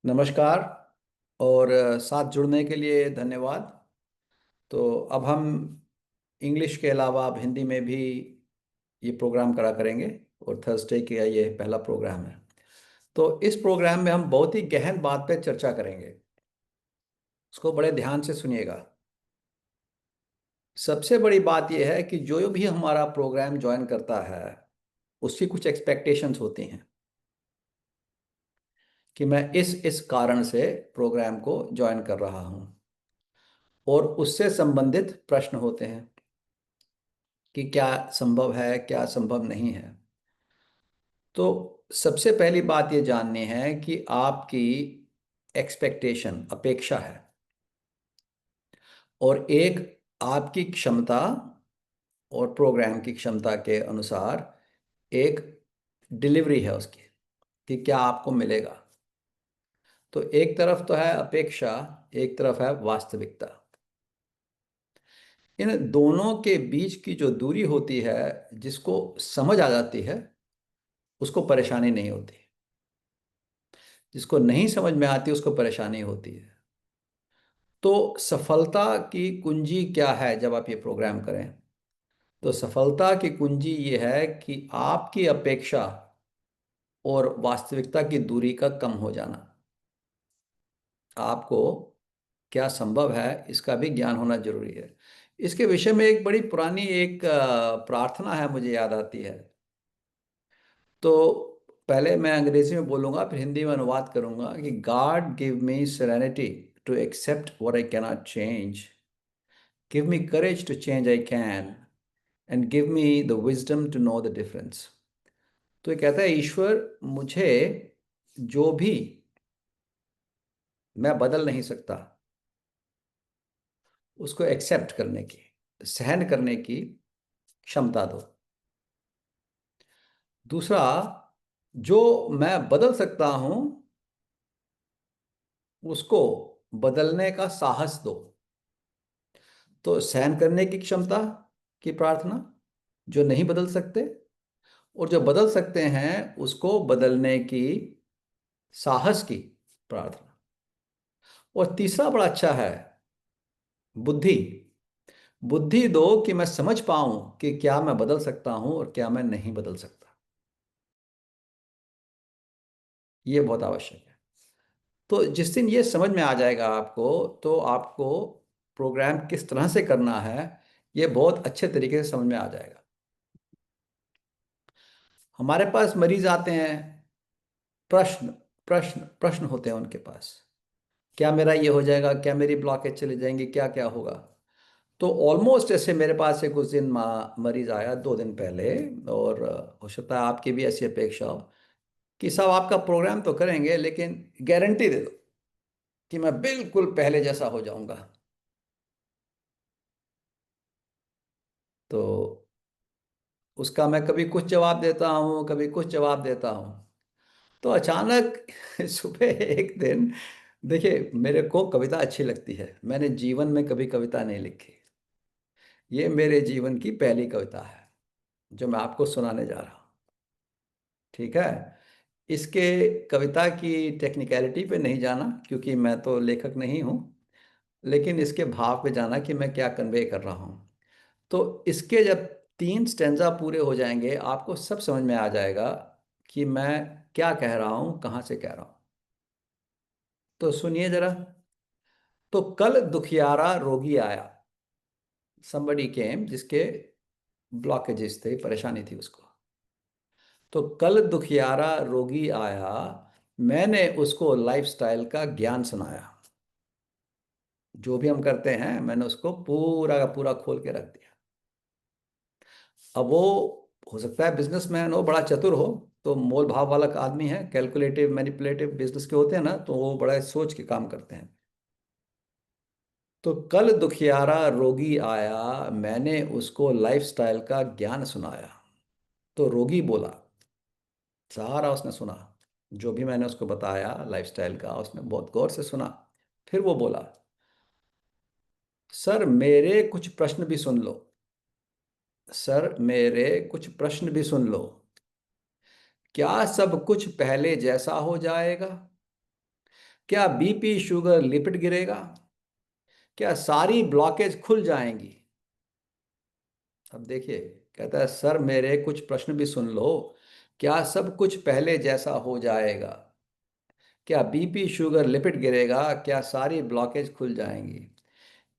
नमस्कार। और साथ जुड़ने के लिए धन्यवाद। तो अब हम इंग्लिश के अलावा अब हिंदी में भी ये प्रोग्राम करा करेंगे। और थर्सडे का ये पहला प्रोग्राम है। तो इस प्रोग्राम में हम बहुत ही गहन बात पे चर्चा करेंगे। उसको बड़े ध्यान से सुनिएगा। सबसे बड़ी बात यह है कि जो भी हमारा प्रोग्राम ज्वाइन करता है उसकी कुछ एक्सपेक्टेशंस होती हैं कि मैं इस कारण से प्रोग्राम को ज्वाइन कर रहा हूँ। और उससे संबंधित प्रश्न होते हैं कि क्या संभव है क्या संभव नहीं है। तो सबसे पहली बात ये जाननी है कि आपकी एक्सपेक्टेशन अपेक्षा है और एक आपकी क्षमता और प्रोग्राम की क्षमता के अनुसार एक डिलीवरी है उसकी कि क्या आपको मिलेगा। तो एक तरफ तो है अपेक्षा, एक तरफ है वास्तविकता। इन दोनों के बीच की जो दूरी होती है, जिसको समझ आ जाती है उसको परेशानी नहीं होती। जिसको नहीं समझ में आती उसको परेशानी होती है। तो सफलता की कुंजी क्या है जब आप ये प्रोग्राम करें? तो सफलता की कुंजी ये है कि आपकी अपेक्षा और वास्तविकता की दूरी का कम हो जाना। आपको क्या संभव है इसका भी ज्ञान होना जरूरी है। इसके विषय में एक बड़ी पुरानी एक प्रार्थना है, मुझे याद आती है। तो पहले मैं अंग्रेजी में बोलूंगा फिर हिंदी में अनुवाद करूंगा कि God give me serenity to accept what I cannot change, give me courage to change I can, and give me the wisdom to know the difference. तो ये कहता है ईश्वर, मुझे जो भी मैं बदल नहीं सकता उसको एक्सेप्ट करने की, सहन करने की क्षमता दो। दूसरा, जो मैं बदल सकता हूं उसको बदलने का साहस दो। तो सहन करने की क्षमता की प्रार्थना, जो नहीं बदल सकते, और जो बदल सकते हैं उसको बदलने की साहस की प्रार्थना। और तीसरा बड़ा अच्छा है, बुद्धि। बुद्धि दो कि मैं समझ पाऊं कि क्या मैं बदल सकता हूं और क्या मैं नहीं बदल सकता। ये बहुत आवश्यक है। तो जिस दिन ये समझ में आ जाएगा आपको, तो आपको प्रोग्राम किस तरह से करना है ये बहुत अच्छे तरीके से समझ में आ जाएगा। हमारे पास मरीज आते हैं, प्रश्न प्रश्न प्रश्न होते हैं उनके पास। क्या मेरा ये हो जाएगा, क्या मेरी ब्लॉकेज चली जाएंगी, क्या क्या होगा। तो ऑलमोस्ट ऐसे मेरे पास एक उस दिन मरीज आया 2 दिन पहले। और हो सकता है आपकी भी ऐसी अपेक्षा हो कि साहब आपका प्रोग्राम तो करेंगे लेकिन गारंटी दे दो कि मैं बिल्कुल पहले जैसा हो जाऊंगा। तो उसका मैं कभी कुछ जवाब देता हूँ, कभी कुछ जवाब देता हूँ। तो अचानक सुबह एक दिन, देखिए मेरे को कविता अच्छी लगती है, मैंने जीवन में कभी कविता नहीं लिखी। ये मेरे जीवन की पहली कविता है जो मैं आपको सुनाने जा रहा हूँ। ठीक है। इसके कविता की टेक्निकलिटी पे नहीं जाना क्योंकि मैं तो लेखक नहीं हूँ, लेकिन इसके भाव पे जाना कि मैं क्या कन्वे कर रहा हूँ। तो इसके जब 3 स्टेंजा पूरे हो जाएंगे आपको सब समझ में आ जाएगा कि मैं क्या कह रहा हूँ, कहाँ से कह रहा हूँ। तो सुनिए जरा। तो कल दुखियारा रोगी आया, somebody came जिसके ब्लॉकेजेस थे, परेशानी थी उसको। तो कल दुखियारा रोगी आया, मैंने उसको लाइफस्टाइल का ज्ञान सुनाया। जो भी हम करते हैं मैंने उसको पूरा का पूरा खोल के रख दिया। अब वो हो सकता है बिजनेसमैन हो, बड़ा चतुर हो, तो मोल भाव वाला आदमी है, कैलकुलेटिव मैनिपुलेटिव बिजनेस के होते हैं ना, तो वो बड़ा सोच के काम करते हैं। तो कल दुखियारा रोगी आया, मैंने उसको लाइफस्टाइल का ज्ञान सुनाया। तो रोगी बोला, सारा उसने सुना, जो भी मैंने उसको बताया लाइफस्टाइल का उसने बहुत गौर से सुना। फिर वो बोला, सर मेरे कुछ प्रश्न भी सुन लो, सर मेरे कुछ प्रश्न भी सुन लो। क्या सब कुछ पहले जैसा हो जाएगा? क्या बीपी शुगर लिपिड गिरेगा? क्या सारी ब्लॉकेज खुल जाएंगी? अब देखिए, कहता है सर मेरे कुछ प्रश्न भी सुन लो। क्या सब कुछ पहले जैसा हो जाएगा? क्या बीपी शुगर लिपिड गिरेगा? क्या सारी ब्लॉकेज खुल जाएंगी?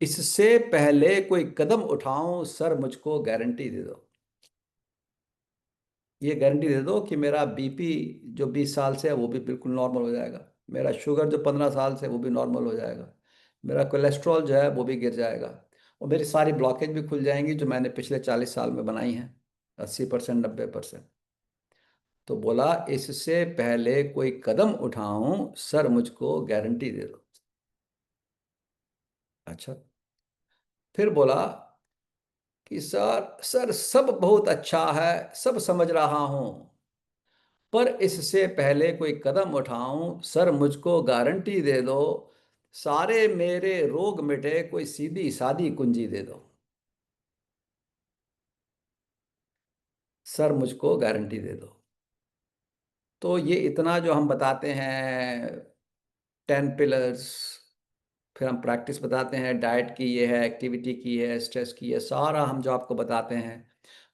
इससे पहले कोई कदम उठाऊं सर, मुझको गारंटी दे दो। ये गारंटी दे दो कि मेरा बीपी जो 20 साल से है वो भी बिल्कुल नॉर्मल हो जाएगा। मेरा शुगर जो 15 साल से है, वो भी नॉर्मल हो जाएगा। मेरा कोलेस्ट्रॉल जो है वो भी गिर जाएगा। और मेरी सारी ब्लॉकेज भी खुल जाएंगी जो मैंने पिछले 40 साल में बनाई हैं, 80%, 90%। तो बोला इससे पहले कोई कदम उठाऊं सर, मुझको गारंटी दे दो। अच्छा। फिर बोला कि सर सर सब बहुत अच्छा है, सब समझ रहा हूं, पर इससे पहले कोई कदम उठाऊं सर, मुझको गारंटी दे दो, सारे मेरे रोग मिटे, कोई सीधी सादी कुंजी दे दो। सर मुझको गारंटी दे दो। तो ये इतना जो हम बताते हैं, 10 पिलर्स, फिर हम प्रैक्टिस बताते हैं, डाइट की ये है, एक्टिविटी की है, स्ट्रेस की है, सारा हम जो आपको बताते हैं,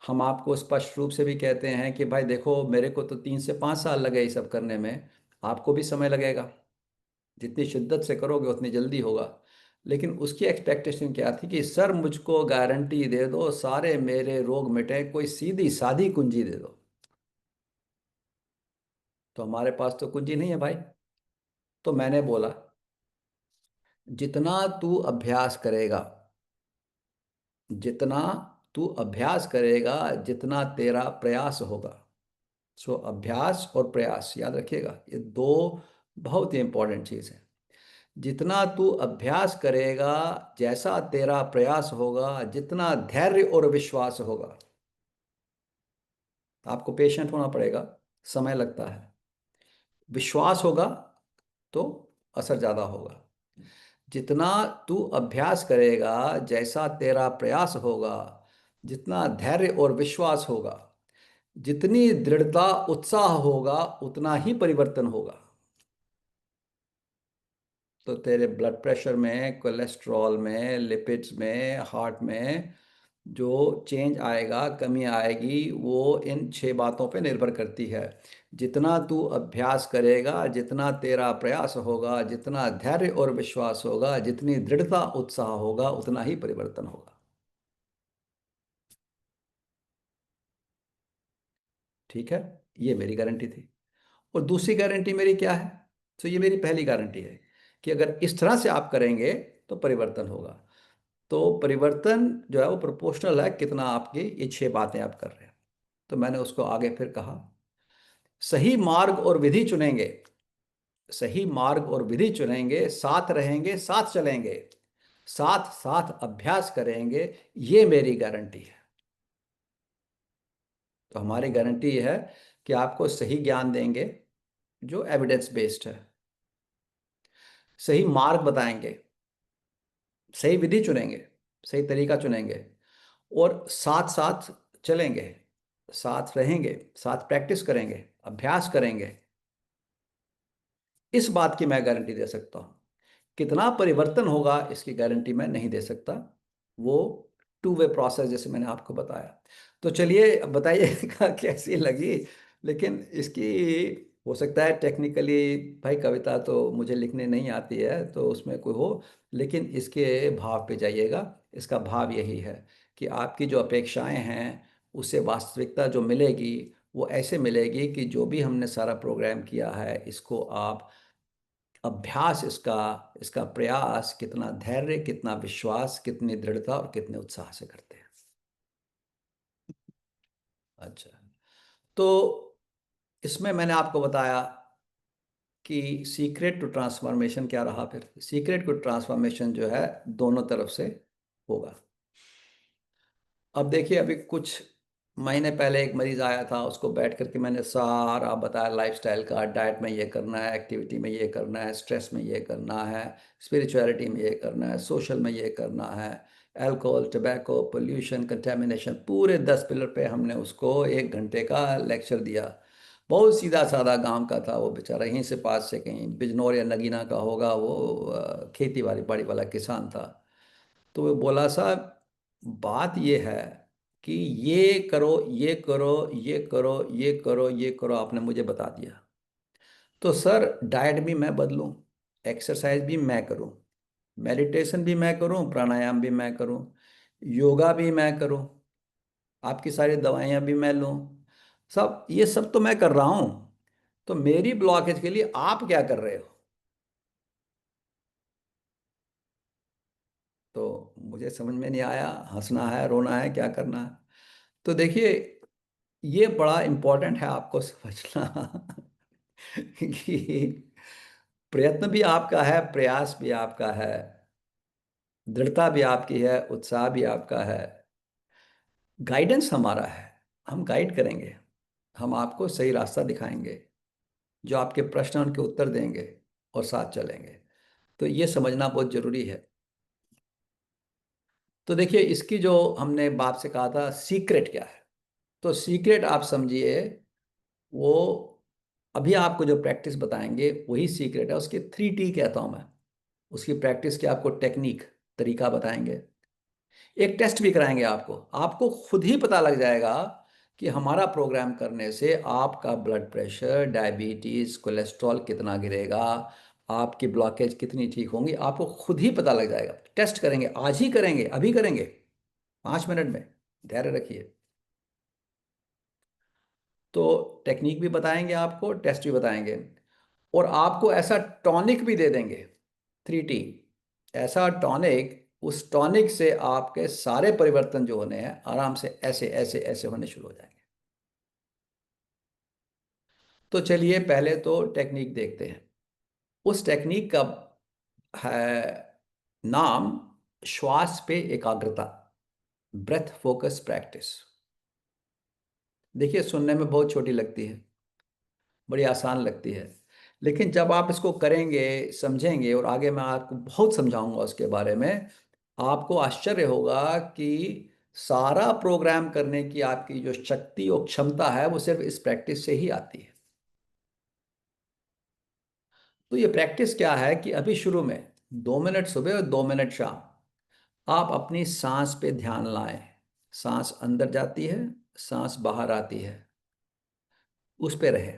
हम आपको स्पष्ट रूप से भी कहते हैं कि भाई देखो, मेरे को तो 3 से 5 साल लगे ये सब करने में, आपको भी समय लगेगा। जितनी शिद्दत से करोगे उतनी जल्दी होगा। लेकिन उसकी एक्सपेक्टेशन क्या थी कि सर मुझको गारंटी दे दो, सारे मेरे रोग मिटे, कोई सीधी सादी कुंजी दे दो। तो हमारे पास तो कुंजी नहीं है भाई। तो मैंने बोला जितना तू अभ्यास करेगा, जितना तू अभ्यास करेगा, जितना तेरा प्रयास होगा। सो अभ्यास और प्रयास याद रखिएगा, ये दो बहुत ही इंपॉर्टेंट चीज़ है। जितना तू अभ्यास करेगा, जैसा तेरा प्रयास होगा, जितना धैर्य और विश्वास होगा। आपको पेशेंट होना पड़ेगा, समय लगता है। विश्वास होगा तो असर ज़्यादा होगा। जितना तू अभ्यास करेगा, जैसा तेरा प्रयास होगा, जितना धैर्य और विश्वास होगा, जितनी दृढ़ता उत्साह होगा, उतना ही परिवर्तन होगा। तो तेरे ब्लड प्रेशर में, कोलेस्ट्रॉल में, लिपिड्स में, हार्ट में जो चेंज आएगा, कमी आएगी, वो इन 6 बातों पे निर्भर करती है। जितना तू अभ्यास करेगा, जितना तेरा प्रयास होगा, जितना धैर्य और विश्वास होगा, जितनी दृढ़ता उत्साह होगा, उतना ही परिवर्तन होगा। ठीक है। ये मेरी गारंटी थी। और दूसरी गारंटी मेरी क्या है? तो ये मेरी पहली गारंटी है कि अगर इस तरह से आप करेंगे तो परिवर्तन होगा। तो परिवर्तन जो है वो प्रोपोर्शनल है कितना आपकी ये 6 बातें आप कर रहे हैं। तो मैंने उसको आगे फिर कहा, सही मार्ग और विधि चुनेंगे, सही मार्ग और विधि चुनेंगे, साथ रहेंगे, साथ चलेंगे, साथ साथ अभ्यास करेंगे, ये मेरी गारंटी है। तो हमारी गारंटी है कि आपको सही ज्ञान देंगे जो एविडेंस बेस्ड है, सही मार्ग बताएंगे, सही विधि चुनेंगे, सही तरीका चुनेंगे, और साथ साथ चलेंगे, साथ रहेंगे, साथ प्रैक्टिस करेंगे, अभ्यास करेंगे। इस बात की मैं गारंटी दे सकता हूँ। कितना परिवर्तन होगा इसकी गारंटी मैं नहीं दे सकता। वो टू वे प्रोसेस जैसे मैंने आपको बताया। तो चलिए अब बताइएगा कैसी लगी। लेकिन इसकी, हो सकता है टेक्निकली, भाई कविता तो मुझे लिखने नहीं आती है तो उसमें कोई हो, लेकिन इसके भाव पे जाइएगा। इसका भाव यही है कि आपकी जो अपेक्षाएं हैं उससे वास्तविकता जो मिलेगी वो ऐसे मिलेगी कि जो भी हमने सारा प्रोग्राम किया है इसको आप अभ्यास, इसका इसका प्रयास, कितना धैर्य, कितना विश्वास, कितनी दृढ़ता और कितने उत्साह से करते हैं। अच्छा। तो इसमें मैंने आपको बताया कि सीक्रेट टू ट्रांसफॉर्मेशन क्या रहा। फिर सीक्रेट टू ट्रांसफॉर्मेशन जो है दोनों तरफ से होगा। अब देखिए, अभी कुछ महीने पहले एक मरीज आया था, उसको बैठ करके मैंने सारा बताया, लाइफस्टाइल का, डाइट में ये करना है, एक्टिविटी में ये करना है, स्ट्रेस में ये करना है, स्पिरिचुअलिटी में ये करना है, सोशल में ये करना है, अल्कोहल, टबैको, पोल्यूशन, कंटेमिनेशन, पूरे 10 पिलर पे हमने उसको 1 घंटे का लेक्चर दिया। बहुत सीधा साधा गांव का था वो बेचारा, यहीं से पास से कहीं बिजनौर या नगीना का होगा वो। खेती बाड़ी बाड़ी वाला किसान था। तो वो बोला साहब, बात ये है कि ये करो, ये करो, ये करो, ये करो, ये करो, आपने मुझे बता दिया। तो सर डाइट भी मैं बदलूं, एक्सरसाइज भी मैं करूं, मेडिटेशन भी मैं करूं, प्राणायाम भी मैं करूं, योगा भी मैं करूं, आपकी सारी दवाइयां भी मैं लूं, सब ये सब तो मैं कर रहा हूं। तो मेरी ब्लॉकेज के लिए आप क्या कर रहे हो? तो मुझे समझ में नहीं आया, हंसना है, रोना है, क्या करना है। तो देखिए, ये बड़ा इंपॉर्टेंट है आपको समझना कि प्रयत्न भी आपका है, प्रयास भी आपका है, दृढ़ता भी आपकी है, उत्साह भी आपका है, गाइडेंस हमारा है। हम गाइड करेंगे, हम आपको सही रास्ता दिखाएंगे, जो आपके प्रश्न हैं, उनके उत्तर देंगे और साथ चलेंगे। तो ये समझना बहुत जरूरी है। तो देखिए, इसकी जो हमने बाप से कहा था सीक्रेट क्या है, तो सीक्रेट आप समझिए, वो अभी आपको जो प्रैक्टिस बताएंगे वही सीक्रेट है। उसके 3T कहता हूं मैं। उसकी प्रैक्टिस की आपको टेक्निक, तरीका बताएंगे। एक टेस्ट भी कराएंगे आपको, आपको खुद ही पता लग जाएगा कि हमारा प्रोग्राम करने से आपका ब्लड प्रेशर, डायबिटीज, कोलेस्ट्रॉल कितना गिरेगा, आपकी ब्लॉकेज कितनी ठीक होंगी, आपको खुद ही पता लग जाएगा। टेस्ट करेंगे, आज ही करेंगे, अभी करेंगे, 5 मिनट में। धैर्य रखिए। तो टेक्निक भी बताएंगे आपको, टेस्ट भी बताएंगे, और आपको ऐसा टॉनिक भी दे देंगे, 3T। ऐसा टॉनिक, उस टॉनिक से आपके सारे परिवर्तन जो होने हैं आराम से ऐसे ऐसे ऐसे होने शुरू हो जाएंगे। तो चलिए पहले तो टेक्निक देखते हैं। उस टेक्निक का है नाम श्वास पे एकाग्रता, ब्रेथ फोकस प्रैक्टिस। देखिए, सुनने में बहुत छोटी लगती है, बड़ी आसान लगती है, लेकिन जब आप इसको करेंगे, समझेंगे, और आगे मैं आपको बहुत समझाऊंगा उसके बारे में, आपको आश्चर्य होगा कि सारा प्रोग्राम करने की आपकी जो शक्ति और क्षमता है वो सिर्फ इस प्रैक्टिस से ही आती है। तो ये प्रैक्टिस क्या है कि अभी शुरू में 2 मिनट सुबह और 2 मिनट शाम आप अपनी सांस पे ध्यान लाएं। सांस अंदर जाती है, सांस बाहर आती है, उस पे रहे।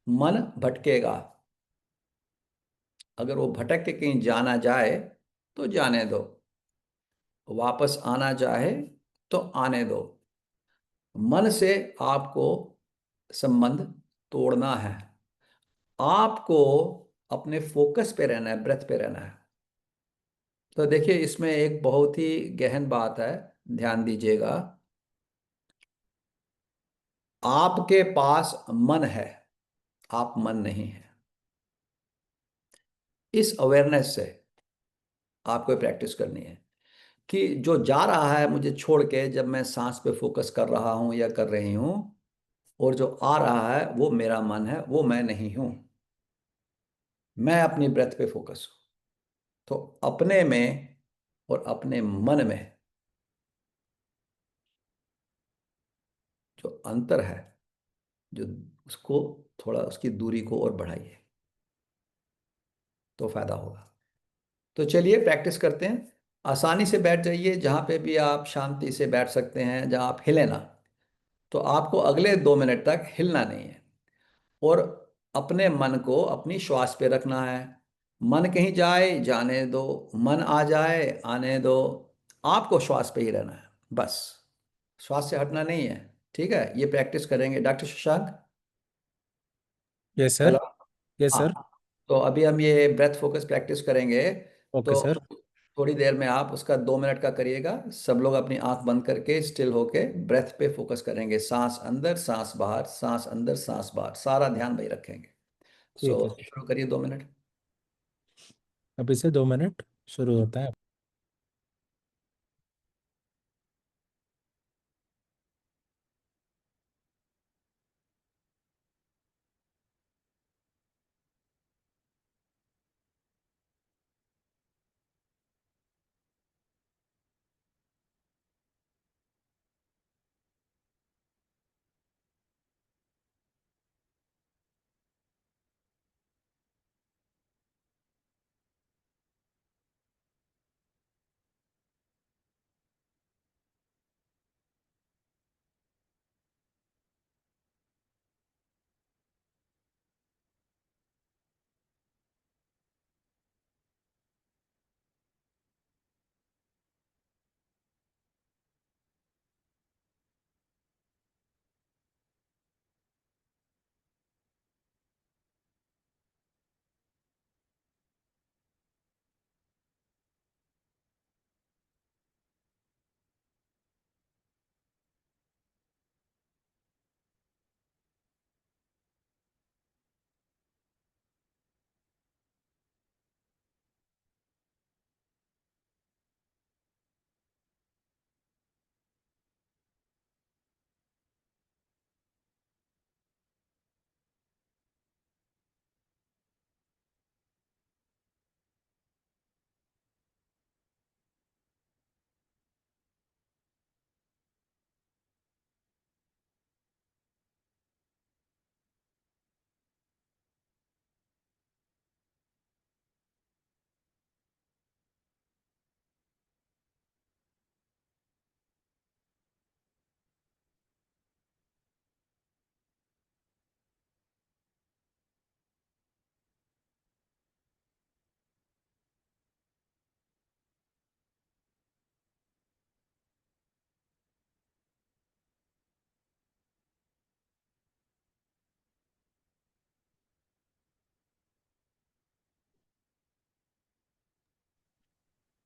मन भटकेगा, अगर वो भटक के कहीं जाना जाए तो जाने दो, वापस आना चाहे तो आने दो। मन से आपको संबंध तोड़ना है, आपको अपने फोकस पे रहना है, ब्रेथ पे रहना है। तो देखिए, इसमें एक बहुत ही गहन बात है, ध्यान दीजिएगा। आपके पास मन है, आप मन नहीं है। इस अवेयरनेस से आपको प्रैक्टिस करनी है कि जो जा रहा है मुझे छोड़ के, जब मैं सांस पे फोकस कर रहा हूं या कर रही हूं, और जो आ रहा है वो मेरा मन है, वो मैं नहीं हूं। मैं अपनी ब्रेथ पे फोकस हूं। तो अपने में और अपने मन में जो अंतर है, जो उसको थोड़ा, उसकी दूरी को और बढ़ाइए, तो फायदा होगा। तो चलिए प्रैक्टिस करते हैं। आसानी से बैठ जाइए, जहाँ पे भी आप शांति से बैठ सकते हैं, जहाँ आप हिले ना। तो आपको अगले 2 मिनट तक हिलना नहीं है, और अपने मन को अपनी श्वास पे रखना है। मन कहीं जाए जाने दो, मन आ जाए आने दो, आपको श्वास पे ही रहना है बस। श्वास से हटना नहीं है। ठीक है, ये प्रैक्टिस करेंगे doctor Shashank. Yes hello. Sir. Yes हाँ, सर। तो अभी हम ये ब्रेथ फोकस प्रैक्टिस करेंगे। ओके तो सर। थोड़ी देर में आप उसका 2 मिनट का करिएगा। सब लोग अपनी आंख बंद करके स्टिल होके ब्रेथ पे फोकस करेंगे, सांस अंदर सांस बाहर, सांस अंदर सांस बाहर, सारा ध्यान वही रखेंगे। ठीक सो है सर। शुरू करिए, 2 मिनट। अभी से 2 मिनट शुरू होता है।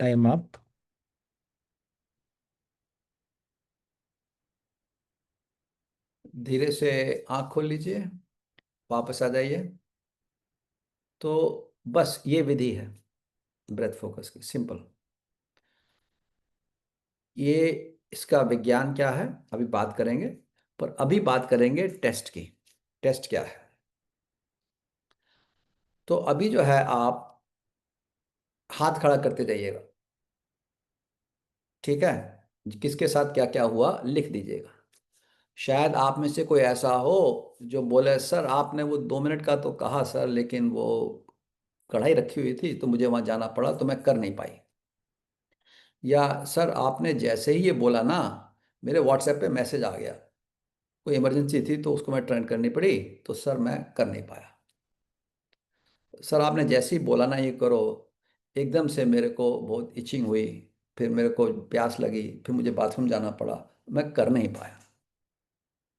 Time up. धीरे से आंख खोल लीजिए, वापस आ जाइए। तो बस ये विधि है ब्रेथ फोकस की, सिंपल। ये इसका विज्ञान क्या है अभी बात करेंगे, पर अभी बात करेंगे टेस्ट की। टेस्ट क्या है? तो अभी जो है आप हाथ खड़ा करते जाइएगा, ठीक है? किसके साथ क्या क्या हुआ लिख दीजिएगा। शायद आप में से कोई ऐसा हो जो बोले, सर आपने वो 2 मिनट का तो कहा सर, लेकिन वो कढ़ाई रखी हुई थी तो मुझे वहां जाना पड़ा तो मैं कर नहीं पाई। या सर आपने जैसे ही ये बोला ना, मेरे व्हाट्सएप पे मैसेज आ गया, कोई इमरजेंसी थी तो उसको मैं ट्रांसफर करनी पड़ी, तो सर मैं कर नहीं पाया। सर आपने जैसे ही बोला ना ये करो, एकदम से मेरे को बहुत इचिंग हुई, फिर मेरे को प्यास लगी, फिर मुझे बाथरूम जाना पड़ा, मैं कर नहीं पाया।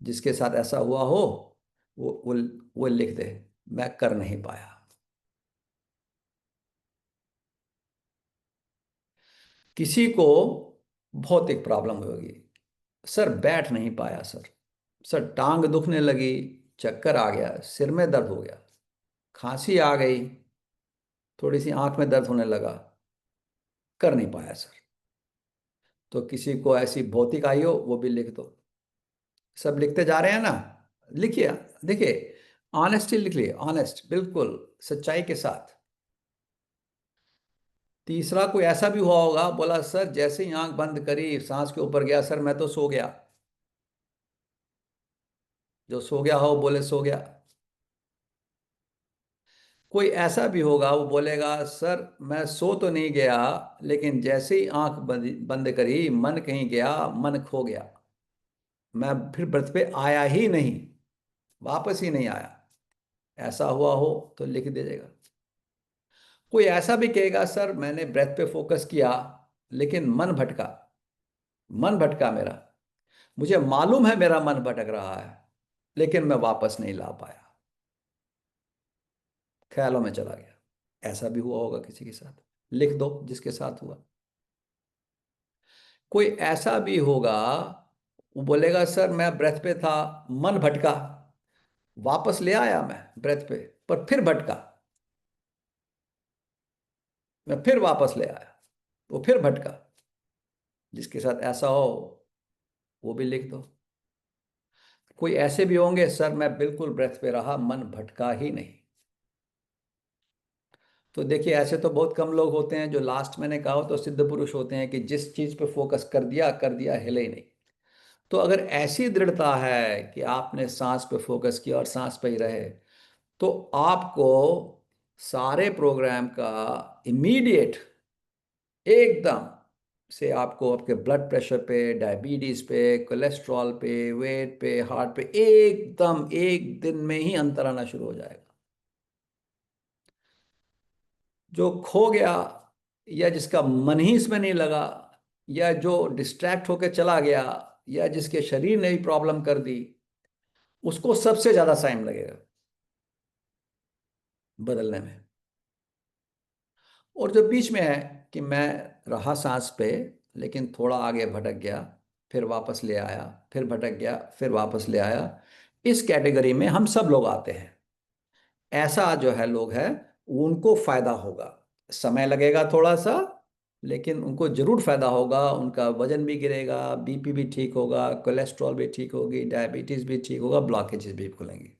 जिसके साथ ऐसा हुआ हो वो वो लिख दे, मैं कर नहीं पाया। किसी को भौतिक प्रॉब्लम होगी, सर बैठ नहीं पाया सर, सर टांग दुखने लगी, चक्कर आ गया, सिर में दर्द हो गया, खांसी आ गई, थोड़ी सी आंख में दर्द होने लगा, कर नहीं पाया सर। तो किसी को ऐसी भौतिक आई हो वो भी लिख दो। सब लिखते जा रहे हैं ना? लिखिए, देखिए, ऑनेस्टली लिख लिए, ऑनेस्ट, बिल्कुल सच्चाई के साथ। तीसरा कोई ऐसा भी हुआ होगा, बोला सर जैसे ही आंख बंद करी सांस के ऊपर गया सर मैं तो सो गया। जो सो गया हो बोले सो गया। कोई ऐसा भी होगा वो बोलेगा, सर मैं सो तो नहीं गया, लेकिन जैसे ही आंख बंद बंद करी मन कहीं गया, मन खो गया, मैं फिर ब्रथ पे आया ही नहीं, वापस ही नहीं आया। ऐसा हुआ हो तो लिख दीजिएगा। कोई ऐसा भी कहेगा, सर मैंने ब्रेथ पे फोकस किया लेकिन मन भटका, मन भटका मेरा, मुझे मालूम है मेरा मन भटक रहा है, लेकिन मैं वापस नहीं ला पाया, ख्यालों में चला गया। ऐसा भी हुआ होगा किसी के साथ, लिख दो जिसके साथ हुआ। कोई ऐसा भी होगा, वो बोलेगा सर मैं ब्रेथ पे था, मन भटका, वापस ले आया मैं ब्रेथ पे, पर फिर भटका, मैं फिर वापस ले आया, वो फिर भटका। जिसके साथ ऐसा हो वो भी लिख दो। कोई ऐसे भी होंगे, सर मैं बिल्कुल ब्रेथ पे रहा, मन भटका ही नहीं। तो देखिए ऐसे तो बहुत कम लोग होते हैं, जो लास्ट मैंने कहा हो तो सिद्ध पुरुष होते हैं कि जिस चीज पे फोकस कर दिया हिले ही नहीं। तो अगर ऐसी दृढ़ता है कि आपने सांस पे फोकस किया और सांस पे ही रहे, तो आपको सारे प्रोग्राम का इमीडिएट एकदम से आपको आपके ब्लड प्रेशर पे, डायबिटीज पे, कोलेस्ट्रॉल पे, वेट पे, हार्ट पे एकदम एक दिन में ही अंतर आना शुरू हो जाएगा। जो खो गया, या जिसका मन ही इसमें नहीं लगा, या जो डिस्ट्रैक्ट होकर चला गया, या जिसके शरीर ने भी प्रॉब्लम कर दी, उसको सबसे ज्यादा टाइम लगेगा बदलने में। और जो बीच में है कि मैं रहा सांस पे लेकिन थोड़ा आगे भटक गया, फिर वापस ले आया, फिर भटक गया, फिर वापस ले आया, इस कैटेगरी में हम सब लोग आते हैं। ऐसा जो है लोग हैं, उनको फायदा होगा, समय लगेगा थोड़ा सा, लेकिन उनको जरूर फायदा होगा। उनका वजन भी गिरेगा, बीपी भी ठीक होगा, कोलेस्ट्रॉल भी ठीक होगी, डायबिटीज भी ठीक होगा, ब्लॉकेजेस भी खुलेंगे।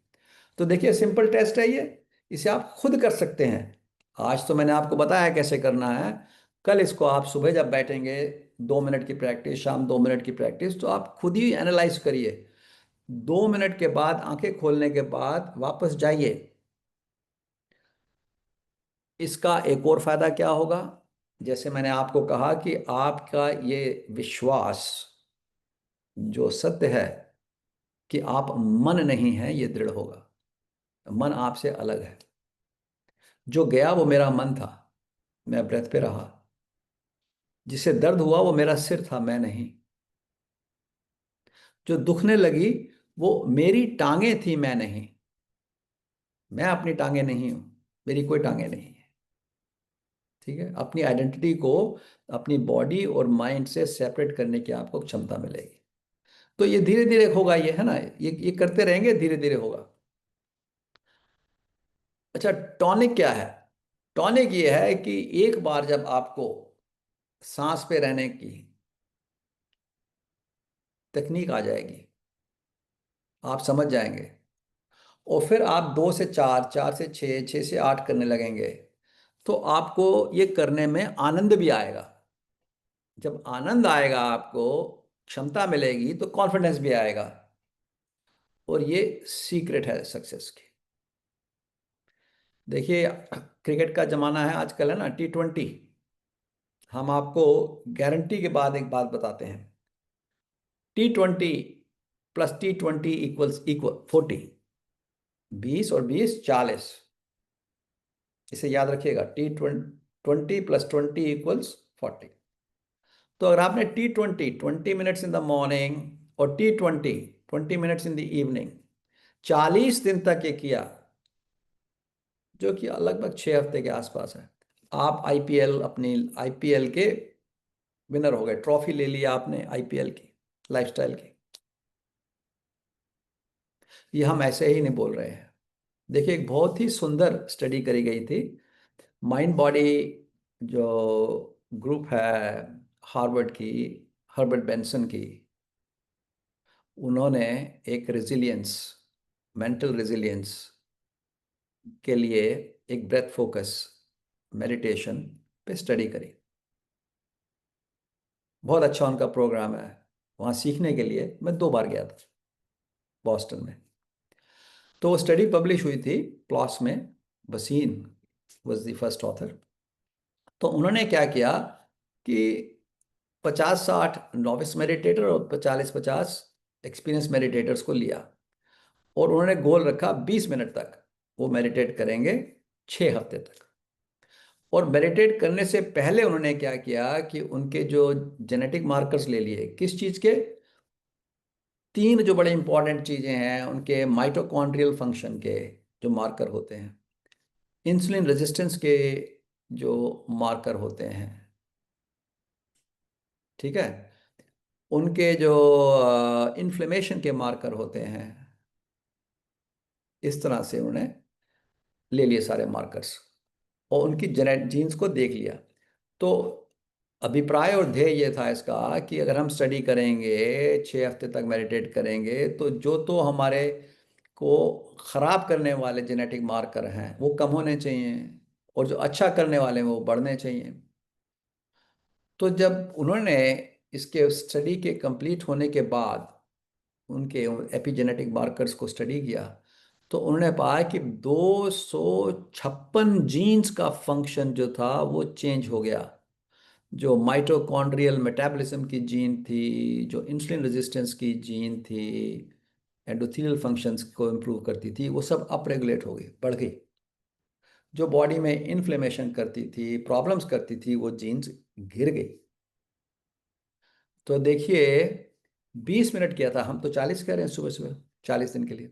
तो देखिए सिंपल टेस्ट है ये, इसे आप खुद कर सकते हैं। आज तो मैंने आपको बताया कैसे करना है, कल इसको आप सुबह जब बैठेंगे, 2 मिनट की प्रैक्टिस, शाम 2 मिनट की प्रैक्टिस, तो आप खुद ही एनालाइज करिए। 2 मिनट के बाद आंखें खोलने के बाद वापस जाइए। इसका एक और फायदा क्या होगा, जैसे मैंने आपको कहा कि आपका ये विश्वास जो सत्य है कि आप मन नहीं है, ये दृढ़ होगा। मन आपसे अलग है। जो गया वो मेरा मन था, मैं ब्रेथ पे रहा। जिसे दर्द हुआ वो मेरा सिर था, मैं नहीं। जो दुखने लगी वो मेरी टांगे थी, मैं नहीं। मैं अपनी टांगे नहीं हूं, मेरी कोई टांगे नहीं है। ठीक है, अपनी आइडेंटिटी को अपनी बॉडी और माइंड से सेपरेट करने की आपको क्षमता मिलेगी। तो ये धीरे धीरे होगा, ये है ना, ये करते रहेंगे, धीरे धीरे होगा। अच्छा, टॉनिक क्या है? टॉनिक ये है कि एक बार जब आपको सांस पे रहने की तकनीक आ जाएगी, आप समझ जाएंगे, और फिर आप 2 से 4, 4 से 6, 6 से 8 करने लगेंगे, तो आपको ये करने में आनंद भी आएगा। जब आनंद आएगा, आपको क्षमता मिलेगी, तो कॉन्फिडेंस भी आएगा। और ये सीक्रेट है सक्सेस की। देखिए, क्रिकेट का जमाना है आजकल, है ना, T20। हम आपको गारंटी के बाद एक बात बताते हैं। T20 + T20 equal 40। 20 और 20 40। इसे याद रखिएगा, T20 + 20 = 40। तो अगर आपने T20 20 minutes in the morning और T20 20 minutes in the evening 40 दिन तक ये किया, जो कि लगभग 6 हफ्ते के आसपास है, आप आईपीएल, अपनी आईपीएल के विनर हो गए, ट्रॉफी ले लिया आपने आईपीएल की, लाइफस्टाइल की। ये हम ऐसे ही नहीं बोल रहे हैं। देखिए, एक बहुत ही सुंदर स्टडी करी गई थी, माइंड बॉडी जो ग्रुप है, हार्वर्ड की, हर्बर्ट बेंसन की। उन्होंने एक रेजिलियंस, मेंटल रेजिलियंस के लिए एक ब्रेथ फोकस मेडिटेशन पे स्टडी करी। बहुत अच्छा उनका प्रोग्राम है। वहाँ सीखने के लिए मैं 2 बार गया था, बॉस्टन में। तो वो स्टडी पब्लिश हुई थी प्लॉस में। Wasim was the first author. तो उन्होंने क्या किया कि 50-60 नॉविस मेडिटेटर और 40-50 एक्सपीरियंस मेडिटेटर्स को लिया, और उन्होंने गोल रखा 20 मिनट तक वो मेडिटेट करेंगे, 6 हफ्ते तक। और मेडिटेट करने से पहले उन्होंने क्या किया कि उनके जो जेनेटिक मार्कर्स ले लिए, किस चीज़ के, 3 जो बड़े इंपॉर्टेंट चीज़ें हैं उनके, माइटोकॉन्ड्रियल फंक्शन के जो मार्कर होते हैं, इंसुलिन रेजिस्टेंस के जो मार्कर होते हैं, ठीक है, उनके जो इन्फ्लेमेशन के मार्कर होते हैं, इस तरह से उन्होंने ले लिए सारे मार्कर्स, और उनकी जेनेट जीन्स को देख लिया। तो अभिप्राय और ध्येय ये था इसका कि अगर हम स्टडी करेंगे, 6 हफ्ते तक मेडिटेट करेंगे, तो जो तो हमारे को खराब करने वाले जेनेटिक मार्कर हैं वो कम होने चाहिए, और जो अच्छा करने वाले हैं वो बढ़ने चाहिए। तो जब उन्होंने इसके स्टडी के कंप्लीट होने के बाद उनके एपिजेनेटिक मार्कर्स को स्टडी किया, तो उन्होंने पाया कि 256 जीन्स का फंक्शन जो था वो चेंज हो गया। जो माइटोकॉन्ड्रियल मेटाबॉलिज्म की जीन थी, जो इंसुलिन रेजिस्टेंस की जीन थी, एंडोथेलियल फंक्शंस को इम्प्रूव करती थी, वो सब अप रेगुलेट हो गई, बढ़ गई। जो बॉडी में इन्फ्लेमेशन करती थी, प्रॉब्लम्स करती थी, वो जीन्स गिर गई। तो देखिए, 20 मिनट किया था, हम तो 40 कह रहे हैं सुबह सुबह, 40 दिन के लिए।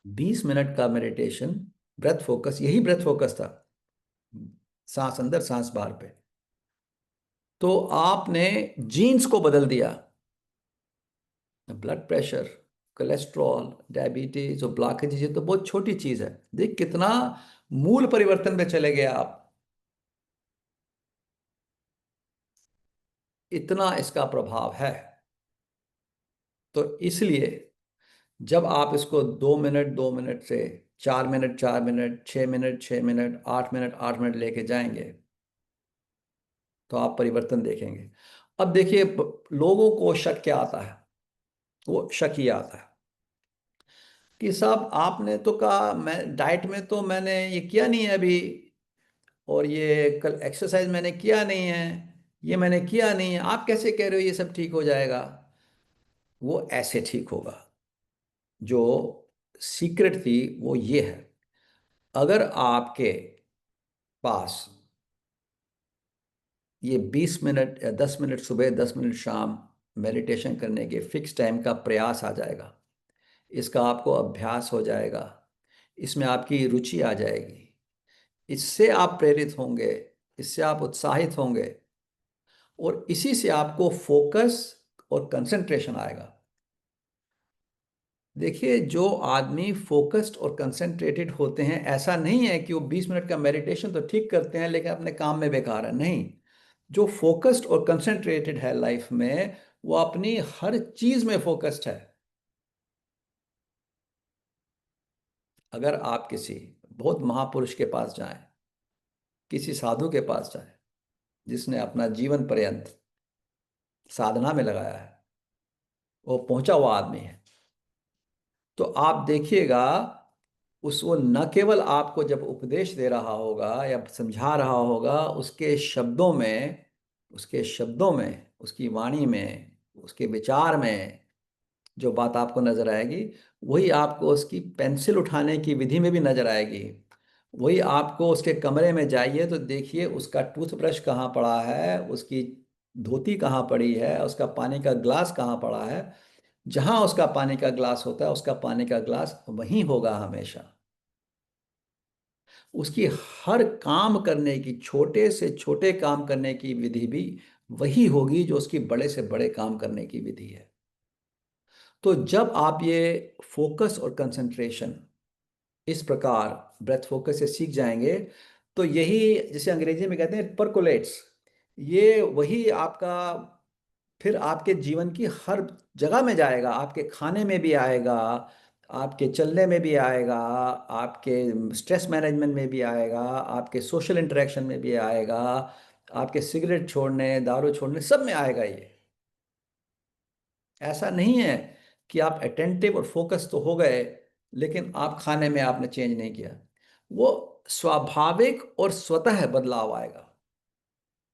20 मिनट का मेडिटेशन, ब्रेथ फोकस, यही ब्रेथ फोकस था, सांस अंदर सांस बाहर पे। तो आपने जीन्स को बदल दिया। ब्लड प्रेशर, कोलेस्ट्रॉल, डायबिटीज और ब्लॉकेज, ये तो बहुत छोटी चीज है, देख कितना मूल परिवर्तन पे चले गए आप। इतना इसका प्रभाव है। तो इसलिए जब आप इसको 2 मिनट 2 मिनट से 4 minute 4 minute, 6 minute 6 minute, 8 minute 8 minute लेके जाएंगे, तो आप परिवर्तन देखेंगे। अब देखिए, लोगों को शक क्या आता है? वो शक ये आता है कि साहब आपने तो कहा मैं डाइट में तो मैंने ये किया नहीं है अभी, और ये कल एक्सरसाइज मैंने किया नहीं है, ये मैंने किया नहीं है, आप कैसे कह रहे हो ये सब ठीक हो जाएगा? वो ऐसे ठीक होगा। जो सीक्रेट थी वो ये है, अगर आपके पास ये 20 मिनट या 10 मिनट सुबह, 10 मिनट शाम मेडिटेशन करने के फिक्स टाइम का प्रयास आ जाएगा, इसका आपको अभ्यास हो जाएगा, इसमें आपकी रुचि आ जाएगी, इससे आप प्रेरित होंगे, इससे आप उत्साहित होंगे, और इसी से आपको फोकस और कंसंट्रेशन आएगा। देखिए, जो आदमी फोकस्ड और कंसंट्रेटेड होते हैं, ऐसा नहीं है कि वो 20 मिनट का मेडिटेशन तो ठीक करते हैं लेकिन अपने काम में बेकार है, नहीं। जो फोकस्ड और कंसंट्रेटेड है लाइफ में, वो अपनी हर चीज में फोकस्ड है। अगर आप किसी बहुत महापुरुष के पास जाएं, किसी साधु के पास जाएं, जिसने अपना जीवन पर्यंत साधना में लगाया है, वो पहुंचा हुआ आदमी है, तो आप देखिएगा, उस वो न केवल आपको जब उपदेश दे रहा होगा या समझा रहा होगा, उसके शब्दों में, उसकी वाणी में, उसके विचार में जो बात आपको नजर आएगी, वही आपको उसकी पेंसिल उठाने की विधि में भी नजर आएगी। वही आपको उसके कमरे में जाइए तो देखिए, उसका टूथब्रश कहाँ पड़ा है, उसकी धोती कहाँ पड़ी है, उसका पानी का ग्लास कहाँ पड़ा है। जहां उसका पानी का ग्लास होता है, उसका पानी का ग्लास वहीं होगा हमेशा। उसकी हर काम करने की, छोटे से छोटे काम करने की विधि भी वही होगी जो उसकी बड़े से बड़े काम करने की विधि है। तो जब आप ये फोकस और कंसंट्रेशन इस प्रकार ब्रेथ फोकस से सीख जाएंगे, तो यही जिसे अंग्रेजी में कहते हैं परकोलेट्स, ये वही आपका फिर आपके जीवन की हर जगह में जाएगा। आपके खाने में भी आएगा, आपके चलने में भी आएगा, आपके स्ट्रेस मैनेजमेंट में भी आएगा, आपके सोशल इंटरेक्शन में भी आएगा, आपके सिगरेट छोड़ने, दारू छोड़ने, सब में आएगा ये। ऐसा नहीं है कि आप अटेंटिव और फोकस तो हो गए लेकिन आप खाने में आपने चेंज नहीं किया। वो स्वाभाविक और स्वतः बदलाव आएगा।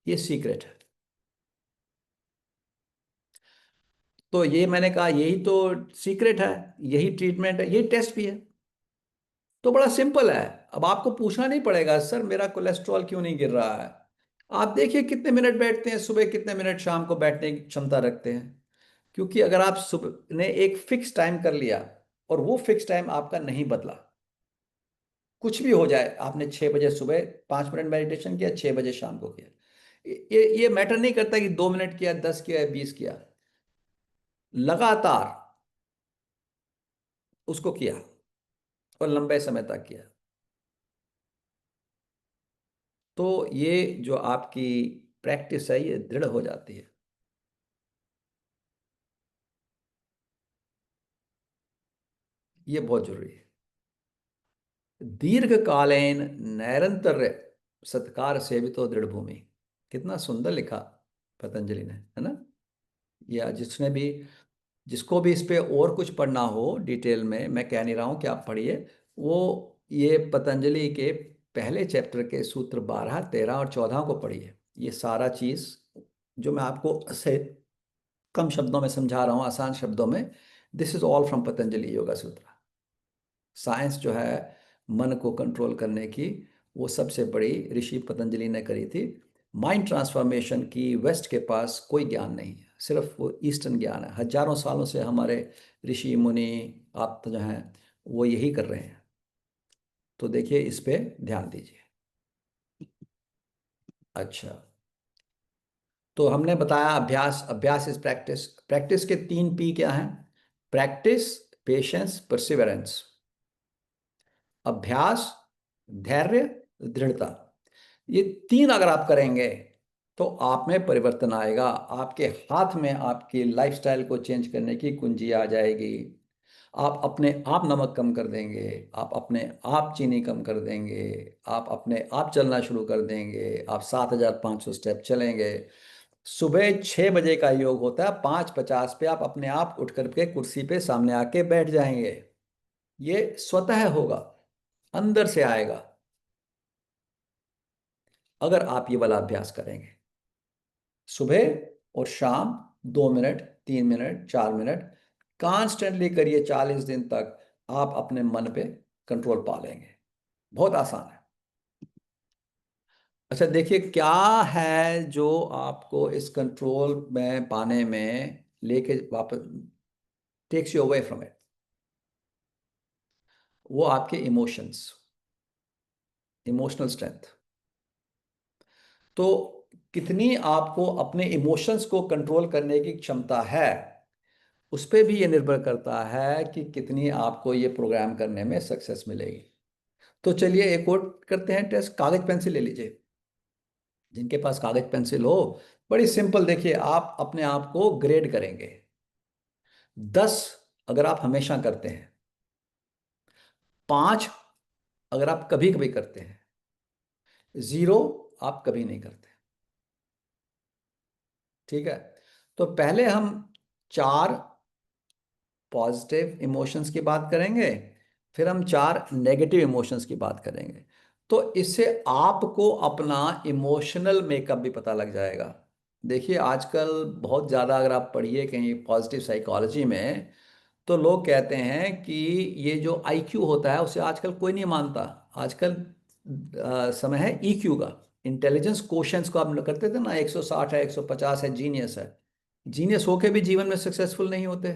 ये सीक्रेट है। तो ये मैंने कहा, यही तो सीक्रेट है, यही ट्रीटमेंट है, यही टेस्ट भी है। तो बड़ा सिंपल है। अब आपको पूछना नहीं पड़ेगा, सर मेरा कोलेस्ट्रॉल क्यों नहीं गिर रहा है। आप देखिए कितने मिनट बैठते हैं सुबह, कितने मिनट शाम को बैठने की क्षमता रखते हैं। क्योंकि अगर आप सुबह ने एक फिक्स टाइम कर लिया और वो फिक्स टाइम आपका नहीं बदला, कुछ भी हो जाए, आपने 6 बजे सुबह 5 मिनट मेडिटेशन किया, 6 बजे शाम को किया, ये मैटर नहीं करता कि 2 मिनट किया, 10 किया या 20 किया, लगातार उसको किया और लंबे समय तक किया, तो ये जो आपकी प्रैक्टिस है ये दृढ़ हो जाती है। ये बहुत जरूरी है। दीर्घकालीन नैरंतर्य सत्कार सेवितो दृढ़ भूमि, कितना सुंदर लिखा पतंजलि ने, है ना। या जिसको भी इस पे और कुछ पढ़ना हो डिटेल में, मैं कह नहीं रहा हूं कि आप पढ़िए, वो ये पतंजलि के पहले चैप्टर के सूत्र 12, 13 और 14 को पढ़िए। ये सारा चीज जो मैं आपको से कम शब्दों में समझा रहा हूँ, आसान शब्दों में, this is all from Patanjali yoga सूत्र। साइंस जो है मन को कंट्रोल करने की, वो सबसे बड़ी ऋषि पतंजलि ने करी थी। माइंड ट्रांसफॉर्मेशन की वेस्ट के पास कोई ज्ञान नहीं है, सिर्फ वो ईस्टर्न ज्ञान है। हजारों सालों से हमारे ऋषि मुनि, आप जो हैं, वो यही कर रहे हैं। तो देखिए, इस पे ध्यान दीजिए। अच्छा, तो हमने बताया अभ्यास, अभ्यास इज प्रैक्टिस। प्रैक्टिस के 3 P क्या हैं? Practice, patience, perseverance. अभ्यास, धैर्य, दृढ़ता। ये 3 अगर आप करेंगे तो आप में परिवर्तन आएगा। आपके हाथ में आपकी लाइफस्टाइल को चेंज करने की कुंजी आ जाएगी। आप अपने आप नमक कम कर देंगे, आप अपने आप चीनी कम कर देंगे, आप अपने आप चलना शुरू कर देंगे, आप 7,500 स्टेप चलेंगे। सुबह 6 बजे का योग होता है, 5:50 पे आप अपने आप उठ करके कुर्सी पे सामने आके बैठ जाएंगे। ये स्वतः होगा, अंदर से आएगा, अगर आप ये वाला अभ्यास करेंगे। सुबह और शाम 2 मिनट, 3 मिनट, 4 मिनट कॉन्स्टेंटली करिए, 40 दिन तक आप अपने मन पे कंट्रोल पा लेंगे। बहुत आसान है। अच्छा देखिए, क्या है जो आपको इस कंट्रोल में पाने में लेके वापस takes you away from it? वो आपके इमोशंस, इमोशनल स्ट्रेंथ। तो कितनी आपको अपने इमोशंस को कंट्रोल करने की क्षमता है, उस पे भी ये निर्भर करता है कि कितनी आपको ये प्रोग्राम करने में सक्सेस मिलेगी। तो चलिए एक और करते हैं टेस्ट। कागज पेंसिल ले लीजिए, जिनके पास कागज पेंसिल हो। बड़ी सिंपल, देखिए आप अपने आप को ग्रेड करेंगे। 10 अगर आप हमेशा करते हैं, 5 अगर आप कभी कभी करते हैं, 0 आप कभी नहीं करते। ठीक है। तो पहले हम 4 पॉजिटिव इमोशंस की बात करेंगे, फिर हम 4 नेगेटिव इमोशंस की बात करेंगे। तो इससे आपको अपना इमोशनल मेकअप भी पता लग जाएगा। देखिए आजकल बहुत ज़्यादा अगर आप पढ़िए कहीं पॉजिटिव साइकोलॉजी में, तो लोग कहते हैं कि ये जो आईक्यू होता है उसे आजकल कोई नहीं मानता। आजकल समय है ईक्यू का, इंटेलिजेंस क्वोशंट्स को आप करते थे ना, 160 है, 150 है, जीनियस है। जीनियस होके भी जीवन में सक्सेसफुल नहीं होते,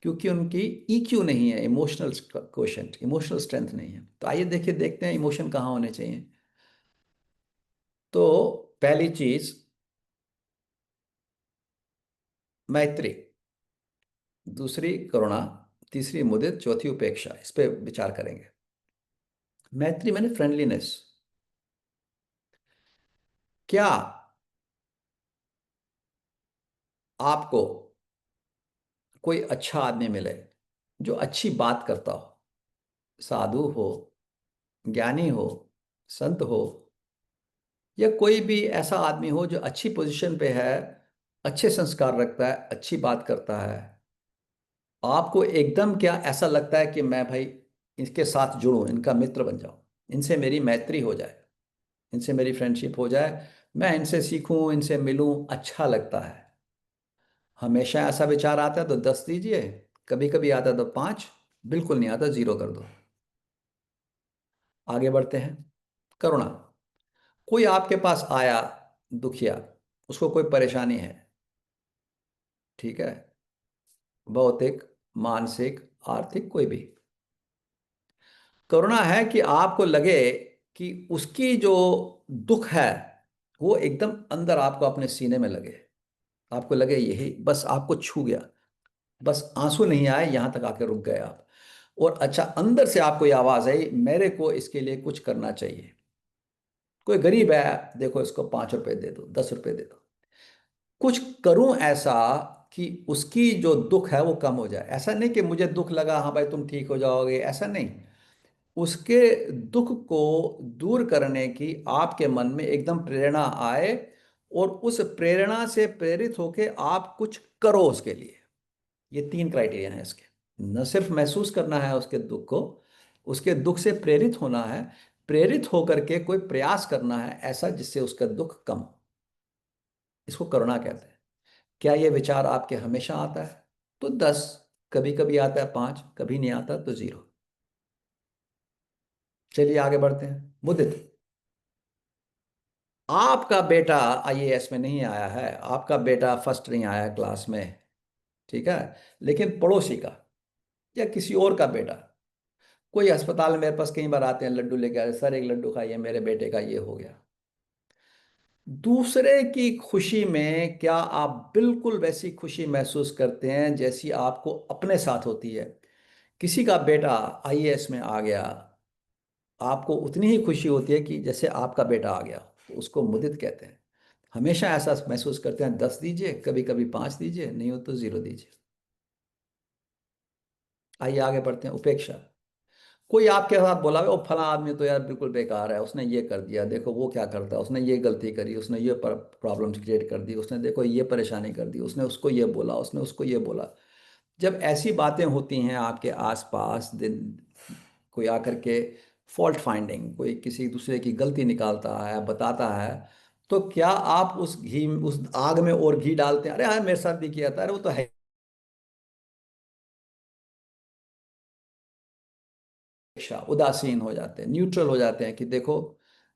क्योंकि उनकी ईक्यू नहीं है, इमोशनल क्वोशंट, इमोशनल स्ट्रेंथ नहीं है। तो आइए देखिए, देखते हैं इमोशन कहाँ होने चाहिए। तो पहली चीज मैत्री, दूसरी करुणा, तीसरी मुदित, चौथी उपेक्षा। इस पे विचार करेंगे। मैत्री माने फ्रेंडलीनेस। क्या आपको कोई अच्छा आदमी मिले जो अच्छी बात करता हो, साधु हो, ज्ञानी हो, संत हो, या कोई भी ऐसा आदमी हो जो अच्छी पोजीशन पे है, अच्छे संस्कार रखता है, अच्छी बात करता है, आपको एकदम क्या ऐसा लगता है कि मैं भाई इसके साथ जुड़ूं, इनका मित्र बन जाऊं, इनसे मेरी मैत्री हो जाए, इनसे मेरी फ्रेंडशिप हो जाए, मैं इनसे सीखूं, इनसे मिलूं, अच्छा लगता है। हमेशा ऐसा विचार आता है तो 10 दीजिए, कभी कभी आता है तो 5, बिल्कुल नहीं आता 0 कर दो। आगे बढ़ते हैं। करुणा, कोई आपके पास आया दुखिया, उसको कोई परेशानी है, ठीक है, भौतिक, मानसिक, आर्थिक, कोई भी। करुणा है कि आपको लगे कि उसकी जो दुख है वो एकदम अंदर आपको अपने सीने में लगे, आपको लगे यही बस आपको छू गया, बस आंसू नहीं आए यहां तक आके रुक गए आप। और अच्छा अंदर से आपको ये आवाज आई, मेरे को इसके लिए कुछ करना चाहिए। कोई गरीब है, देखो इसको 5 रुपए दे दो, 10 रुपए दे दो, कुछ करूं ऐसा कि उसकी जो दुख है वो कम हो जाए। ऐसा नहीं कि मुझे दुख लगा हाँ भाई तुम ठीक हो जाओगे, ऐसा नहीं। उसके दुख को दूर करने की आपके मन में एकदम प्रेरणा आए, और उस प्रेरणा से प्रेरित होके आप कुछ करो उसके लिए। ये 3 क्राइटेरिया हैं इसके। न सिर्फ महसूस करना है उसके दुख को, उसके दुख से प्रेरित होना है, प्रेरित होकर के कोई प्रयास करना है ऐसा जिससे उसका दुख कम हो। इसको करुणा कहते हैं। क्या ये विचार आपके हमेशा आता है? तो 10, कभी कभी आता है 5, कभी नहीं आता तो 0। चलिए आगे बढ़ते हैं। मुदित, आपका बेटा आईएएस में नहीं आया है, आपका बेटा फर्स्ट नहीं आया क्लास में, ठीक है, लेकिन पड़ोसी का या किसी और का बेटा, कोई अस्पताल में मेरे पास कई बार आते हैं लड्डू लेके आते, सर एक लड्डू खाइए मेरे बेटे का ये हो गया। दूसरे की खुशी में क्या आप बिल्कुल वैसी खुशी महसूस करते हैं जैसी आपको अपने साथ होती है? किसी का बेटा आईएएस में आ गया, आपको उतनी ही खुशी होती है कि जैसे आपका बेटा आ गया, तो उसको मुदित कहते हैं। हमेशा ऐसा महसूस करते हैं, 10 दीजिए, कभी कभी 5 दीजिए, नहीं हो तो 0 दीजिए। आइए आगे बढ़ते हैं। उपेक्षा, कोई आपके साथ बोला वो फला आदमी तो यार बिल्कुल बेकार है, उसने ये कर दिया, देखो वो क्या करता है, उसने ये गलती करी, उसने ये प्रॉब्लम्स क्रिएट कर दी, उसने देखो ये परेशानी कर दी, उसने उसको ये बोला, उसने उसको ये बोला। जब ऐसी बातें होती हैं आपके आसपास, दिन कोई आकर के फॉल्ट फाइंडिंग, कोई किसी दूसरे की गलती निकालता है, बताता है, तो क्या आप उस घी, उस आग में और घी डालते हैं, अरे यार मेरे साथ भी किया था, अरे वो तो है, उदासीन हो जाते हैं, न्यूट्रल हो जाते हैं कि देखो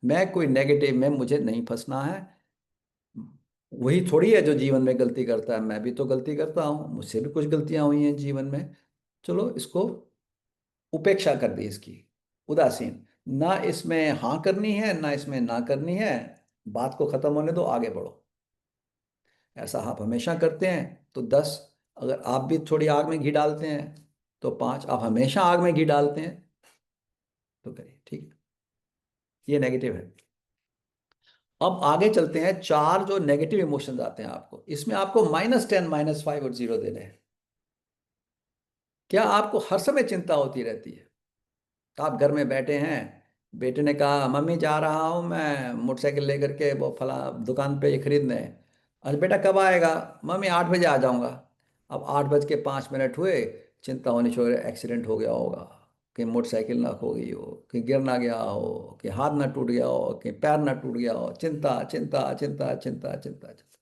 मैं कोई नेगेटिव में मुझे नहीं फंसना है, वही थोड़ी है जो जीवन में गलती करता है, मैं भी तो गलती करता हूँ, मुझसे भी कुछ गलतियां हुई हैं जीवन में, चलो इसको उपेक्षा कर दी इसकी, उदासीन। ना इसमें हाँ करनी है ना इसमें ना करनी है, बात को खत्म होने दो, आगे बढ़ो। ऐसा आप हमेशा करते हैं तो 10। अगर आप भी थोड़ी आग में घी डालते हैं तो 5। आप हमेशा आग में घी डालते हैं तो करिए, ठीक है। ये नेगेटिव है। अब आगे चलते हैं। चार जो नेगेटिव इमोशंस आते हैं आपको, इसमें आपको -10, -5 और 0 देने हैं। क्या आपको हर समय चिंता होती रहती है? तो आप घर में बैठे हैं, बेटे ने कहा मम्मी जा रहा हूँ मैं मोटरसाइकिल लेकर के वो फला दुकान पे ये खरीदने। अरे बेटा कब आएगा? मम्मी 8 बजे आ जाऊंगा। अब 8:05 हुए, चिंता होनी शुरू, एक्सीडेंट हो गया होगा, कि मोटरसाइकिल ना खो गई हो, कि गिर ना गया हो, कि हाथ ना टूट गया हो, कि पैर ना टूट गया हो। चिंता चिंता चिंता चिंता चिंता चिंता।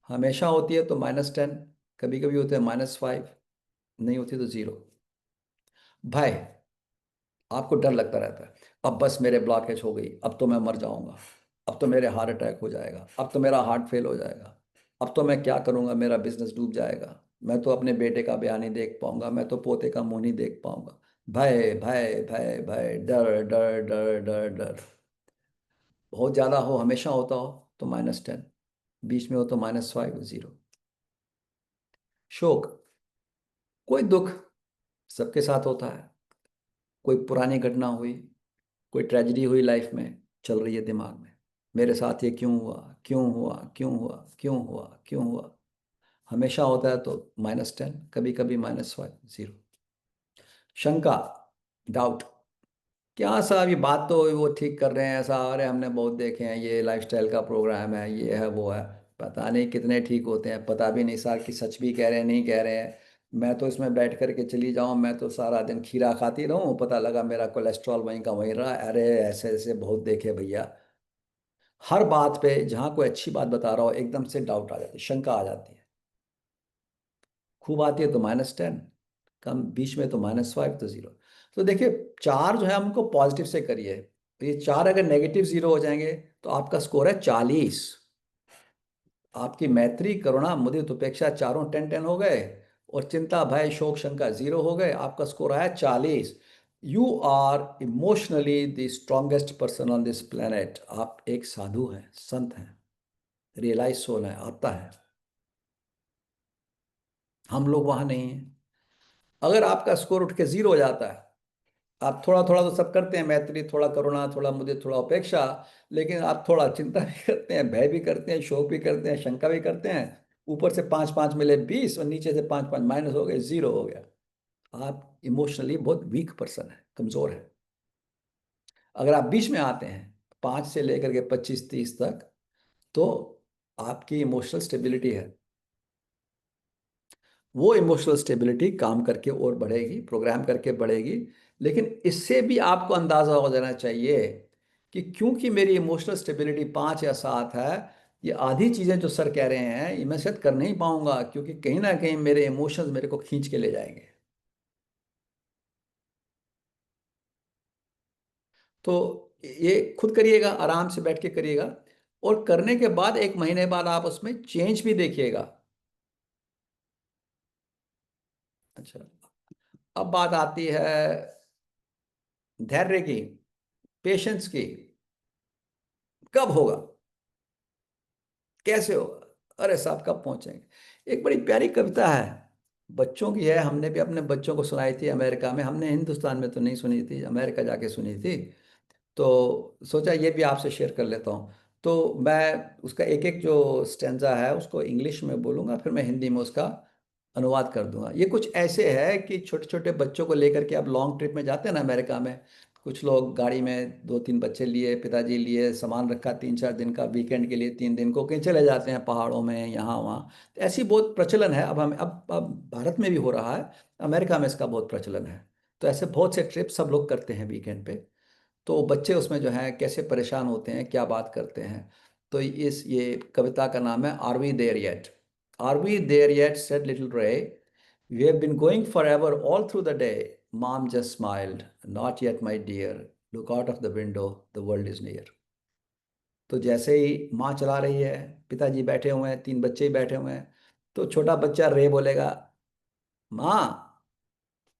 हमेशा होती है तो -10, कभी कभी होते हैं -5, नहीं होती तो 0। भय, आपको डर लगता रहता है, अब बस मेरे ब्लॉकेज हो गई, अब तो मैं मर जाऊंगा, अब तो मेरे हार्ट अटैक हो जाएगा, अब तो मेरा हार्ट फेल हो जाएगा, अब तो मैं क्या करूंगा, मेरा बिजनेस डूब जाएगा, मैं तो अपने बेटे का बयान नहीं देख पाऊंगा, मैं तो पोते का मुंह नहीं देख पाऊंगा। भय भय भय भय, डर डर डर डर डर। बहुत ज्यादा हो, हमेशा होता हो तो -10, बीच में हो तो -5, 0। शोक, कोई दुख सबके साथ होता है। कोई पुरानी घटना हुई, कोई ट्रेजेडी हुई लाइफ में, चल रही है दिमाग में, मेरे साथ ये क्यों हुआ, क्यों हुआ, क्यों हुआ, क्यों हुआ, क्यों हुआ। हमेशा होता है तो -10, कभी कभी -5, 0। शंका, डाउट, क्या साहब ये बात तो वो ठीक कर रहे हैं ऐसा, अरे हमने बहुत देखे हैं, ये लाइफस्टाइल का प्रोग्राम है, ये है वो है, पता नहीं कितने ठीक होते हैं, पता भी नहीं साहब कि सच भी कह रहे हैं नहीं कह रहे हैं। मैं तो इसमें बैठ करके चली जाऊं, मैं तो सारा दिन खीरा खाती रहूं, पता लगा मेरा कोलेस्ट्रॉल वहीं का वहीं रहा। अरे ऐसे ऐसे बहुत देखे भैया। हर बात पे जहां कोई अच्छी बात बता रहा हो एकदम से डाउट आ जाती है, शंका आ जाती है। खूब आती है तो -10, कम बीच में तो -5 तो 0। तो देखिए, चार जो है हमको पॉजिटिव से करिए, तो ये चार अगर नेगेटिव 0 हो जाएंगे तो आपका स्कोर है 40। आपकी मैत्री करुणा मुदित उपेक्षा चारों 10-10 हो गए, और चिंता भय शोक शंका 0 हो गए, आपका स्कोर आया 40। You are emotionally the strongest person on this planet. आप एक साधु हैं, संत हैं, रियलाइज सोल है, आता है। हम लोग वहां नहीं हैं। अगर आपका स्कोर उठ के 0 हो जाता है, आप थोड़ा थोड़ा तो सब करते हैं, मैत्री, थोड़ा करुणा, थोड़ा मुझे, थोड़ा उपेक्षा, लेकिन आप थोड़ा चिंता भी करते हैं, भय भी करते हैं, शोक भी करते हैं, शंका भी करते हैं। ऊपर से 5-5 मिले 20, और नीचे से 5-5 माइनस हो गए, 0 हो गया। आप इमोशनली बहुत वीक पर्सन है, कमजोर है। अगर आप बीच में आते हैं, 5 से लेकर के 25-30 तक, तो आपकी इमोशनल स्टेबिलिटी है। वो इमोशनल स्टेबिलिटी काम करके और बढ़ेगी, प्रोग्राम करके बढ़ेगी। लेकिन इससे भी आपको अंदाजा हो जाना चाहिए कि क्योंकि मेरी इमोशनल स्टेबिलिटी 5 या 7 है, ये आधी चीजें जो सर कह रहे हैं ये मैं शायद कर नहीं पाऊंगा, क्योंकि कहीं ना कहीं मेरे इमोशंस मेरे को खींच के ले जाएंगे। तो ये खुद करिएगा, आराम से बैठ के करिएगा, और करने के बाद 1 महीने बाद आप उसमें चेंज भी देखिएगा। अच्छा, अब बात आती है धैर्य की, पेशेंस की। कब होगा, कैसे होगा, अरे साहब कब पहुंचेंगे। एक बड़ी प्यारी कविता है, बच्चों की है, हमने भी अपने बच्चों को सुनाई थी अमेरिका में, हमने हिंदुस्तान में तो नहीं सुनी थी, अमेरिका जाके सुनी थी। तो सोचा ये भी आपसे शेयर कर लेता हूँ। तो मैं उसका एक एक जो स्टेंजा है उसको इंग्लिश में बोलूँगा, फिर मैं हिंदी में उसका अनुवाद कर दूंगा। ये कुछ ऐसे है कि छोटे छोटे बच्चों को लेकर के आप लॉन्ग ट्रिप में जाते हैं ना अमेरिका में, कुछ लोग गाड़ी में 2-3 बच्चे लिए, पिताजी लिए, सामान रखा 3-4 दिन का, वीकेंड के लिए 3 दिन को कहीं चले जाते हैं पहाड़ों में यहाँ वहाँ। तो ऐसी बहुत प्रचलन है। अब हम अब भारत में भी हो रहा है, अमेरिका में इसका बहुत प्रचलन है। तो ऐसे बहुत से ट्रिप सब लोग करते हैं वीकेंड पे। तो बच्चे उसमें जो है कैसे परेशान होते हैं, क्या बात करते हैं। तो इस ये कविता का नाम है are we there yet. Are we there yet said little Ray, we have been going forever all through the day, mom just smiled, not yet my dear, look out of the window, the world is near. तो जैसे ही माँ चला रही है, पिताजी बैठे हुए हैं, 3 बच्चे ही बैठे हुए हैं, तो छोटा बच्चा रे बोलेगा, माँ